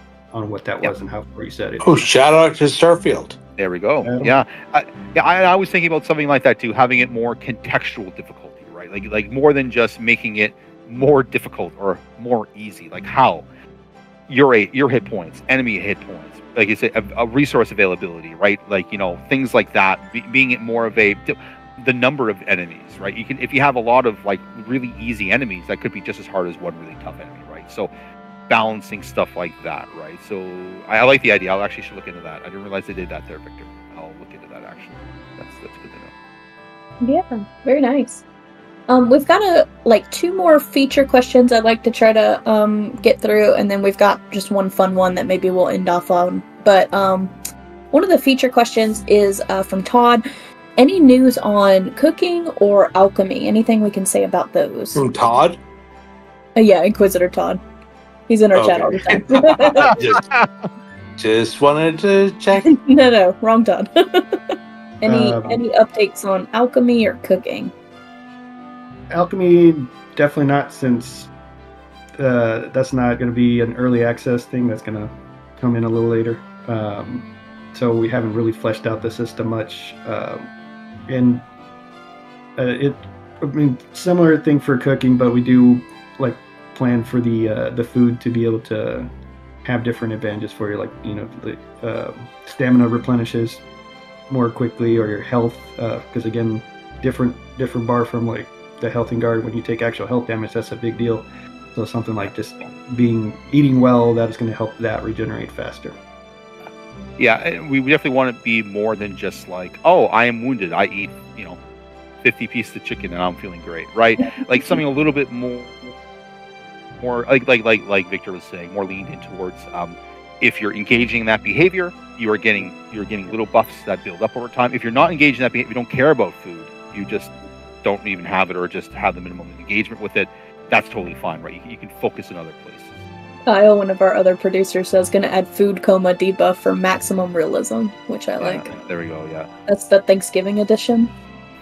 what that was and how far you set it. Oh, shout out to Starfield. There we go. I was thinking about something like that too, having it more contextual difficulty, right? Like more than just making it more difficult or more easy. Like how your hit points, enemy hit points, like you say, a resource availability, right? Like, you know, things like that, being it more of the number of enemies, right? You can, if you have a lot of like really easy enemies, that could be just as hard as one really tough enemy, right? So balancing stuff like that, right? So I like the idea. Actually should look into that. I didn't realize they did that there, Victor. I'll look into that actually. That's good to know. Yeah, very nice. We've got like 2 more feature questions I'd like to try to get through, and then we've got just one fun one that maybe we'll end off on. But one of the feature questions is from Todd. Any news on cooking or alchemy? Anything we can say about those? From Todd? Yeah, Inquisitor Todd. He's in our chat all the time. just wanted to check. No, wrong Todd. Any updates on alchemy or cooking? Alchemy, definitely not, since that's not going to be an early access thing. That's going to come in a little later. So we haven't really fleshed out the system much. Similar thing for cooking, but we do like plan for the food to be able to have different advantages for you, like, you know, the stamina replenishes more quickly, or your health, because again, different bar from like the health and guard. When you take actual health damage, that's a big deal. So something like just eating well, that is going to help that regenerate faster. Yeah, we definitely want to be more than just like, oh, I am wounded, I eat 50 pieces of chicken and I'm feeling great, right? Like something a little bit more like Victor was saying, more leaned in towards if you're engaging in that behavior, you're getting little buffs that build up over time. If you're not engaged in that behavior, you don't care about food, you just don't even have it, or just have the minimum engagement with it, that's totally fine, right? You can focus in other places. Kyle, one of our other producers, says going to add food coma debuff for maximum realism, which I like. There we go, yeah. That's the Thanksgiving edition.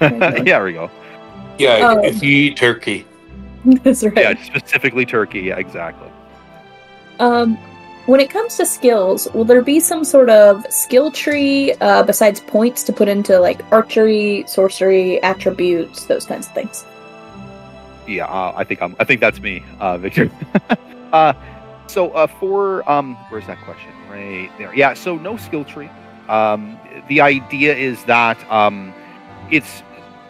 Yeah, there we go. Yeah, if you eat turkey. That's right. Yeah, specifically turkey, yeah, exactly. When it comes to skills, will there be some sort of skill tree besides points to put into like archery, sorcery, attributes, those kinds of things? Yeah, I think that's me, Victor. So for where's that question? Right there. Yeah, so no skill tree. The idea is that it's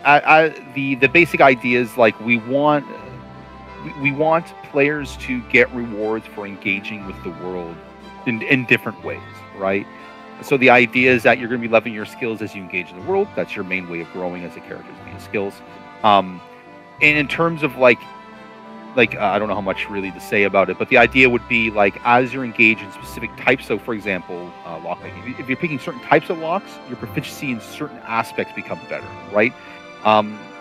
the basic idea is like we want players to get rewards for engaging with the world in different ways, right? So the idea is that you're going to be leveling your skills as you engage in the world. That's your main way of growing as a character, is via skills. And in terms of like I don't know how much really to say about it, but the idea would be like as you're engaged in specific types. So, for example, lock picking. If you're picking certain types of locks, your proficiency in certain aspects become better, right?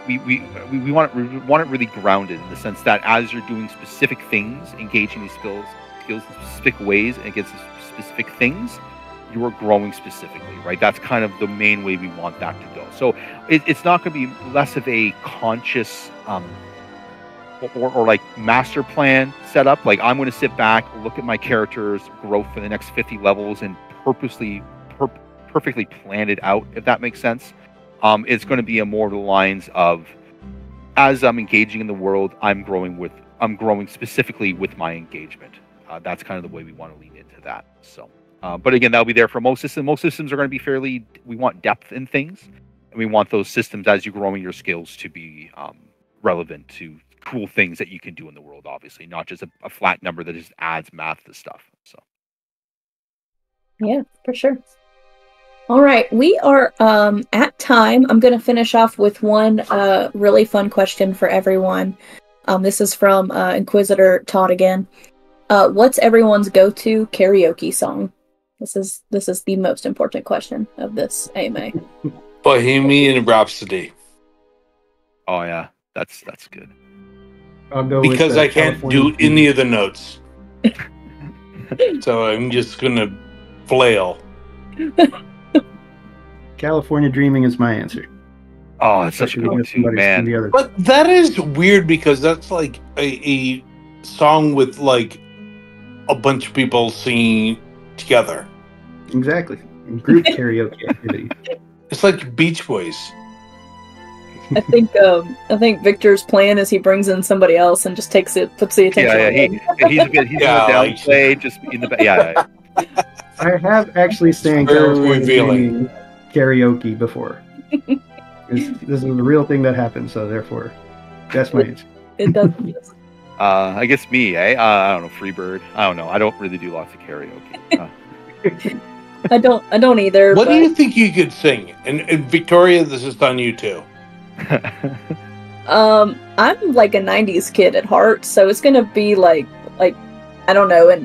We want it really grounded in the sense that as you're doing specific things, engaging these skills in specific ways against specific things, you are growing specifically, right? That's kind of the main way we want that to go. So it's not going to be less of a conscious or like master plan setup. Like I'm going to sit back, look at my character's growth for the next 50 levels and perfectly plan it out, if that makes sense. It's going to be a more of the lines of as I'm engaging in the world, I'm growing specifically with my engagement. That's kind of the way we want to lean into that. So, but again, that'll be there for most systems. Most systems are going to be we want depth in things, and we want those systems as you're growing your skills to be relevant to cool things that you can do in the world, obviously, not just a flat number that just adds math to stuff. So, yeah, for sure. All right, we are at time. I'm going to finish off with one really fun question for everyone. This is from Inquisitor Todd again. What's everyone's go-to karaoke song? This is the most important question of this AMA. Bohemian Rhapsody. Oh yeah, that's good. I'll go because with I can't do any of the notes, so I'm just gonna flail. California Dreaming is my answer. Oh, it's such a good tune, man. But that is weird because that's like a song with like a bunch of people singing together. Exactly. Group karaoke activity. It's like Beach Boys. I think Victor's plan is he brings in somebody else and just puts the attention. He's a downplay, just in the back. Yeah. I have actually sang California Dreaming karaoke before. This is a real thing that happened, so therefore, that's my answer. It does. I guess me, I don't know, Freebird. I don't know. I don't really do lots of karaoke. I don't either. What do you think you could sing? And Victoria, this is on you too. I'm like a 90s kid at heart, so it's gonna be like I don't know, in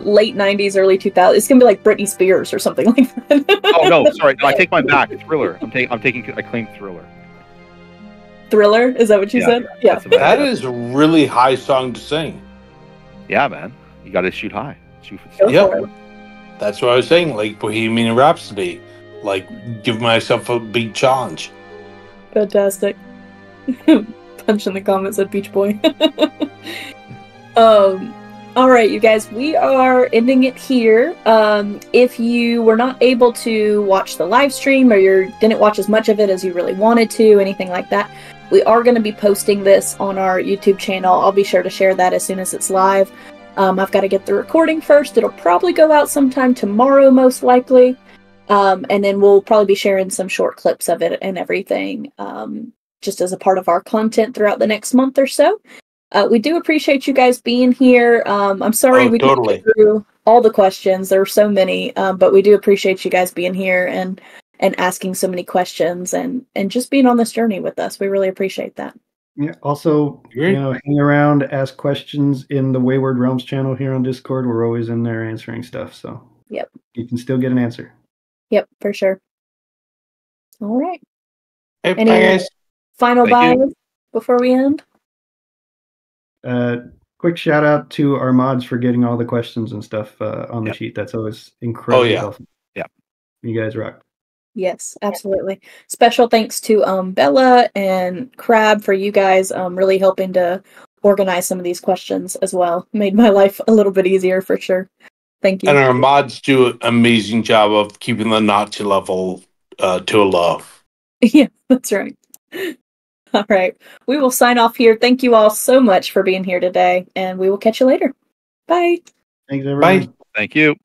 late 90s, early 2000s. It's gonna be like Britney Spears or something like that. Oh no, sorry, no, I take mine back. Thriller. I claim Thriller. Thriller? Is that what you said? Yeah. That is a really high song to sing. Yeah, man. You got to shoot high. Shoot for the stars. Yep. That's what I was saying. Like Bohemian Rhapsody. Like, give myself a big challenge. Fantastic. Punch in the comments at Beach Boy. All right, you guys, we are ending it here. If you were not able to watch the live stream or you didn't watch as much of it as you really wanted to, anything like that, we are going to be posting this on our YouTube channel. I'll be sure to share that as soon as it's live. I've got to get the recording first. It'll probably go out sometime tomorrow, most likely. And then we'll probably be sharing some short clips of it and everything, just as a part of our content throughout the next month or so. We do appreciate you guys being here. I'm sorry we didn't get through all the questions. There were so many, but we do appreciate you guys being here and asking so many questions and just being on this journey with us. We really appreciate that. Yeah. Also, hang around, ask questions in the Wayward Realms channel here on Discord. We're always in there answering stuff, so yep, you can still get an answer. Yep, for sure. All right. Hey, any final buys before we end? Quick shout out to our mods for getting all the questions and stuff on the sheet. That's always incredibly helpful. Yeah. You guys rock. Yes, absolutely. Special thanks to Bella and Crab for you guys really helping to organize some of these questions as well. Made my life a little bit easier for sure. Thank you. And our mods do an amazing job of keeping the Nazi level to a low. Yeah, that's right. All right. We will sign off here. Thank you all so much for being here today, and we will catch you later. Bye. Thanks, everyone. Bye. Thank you.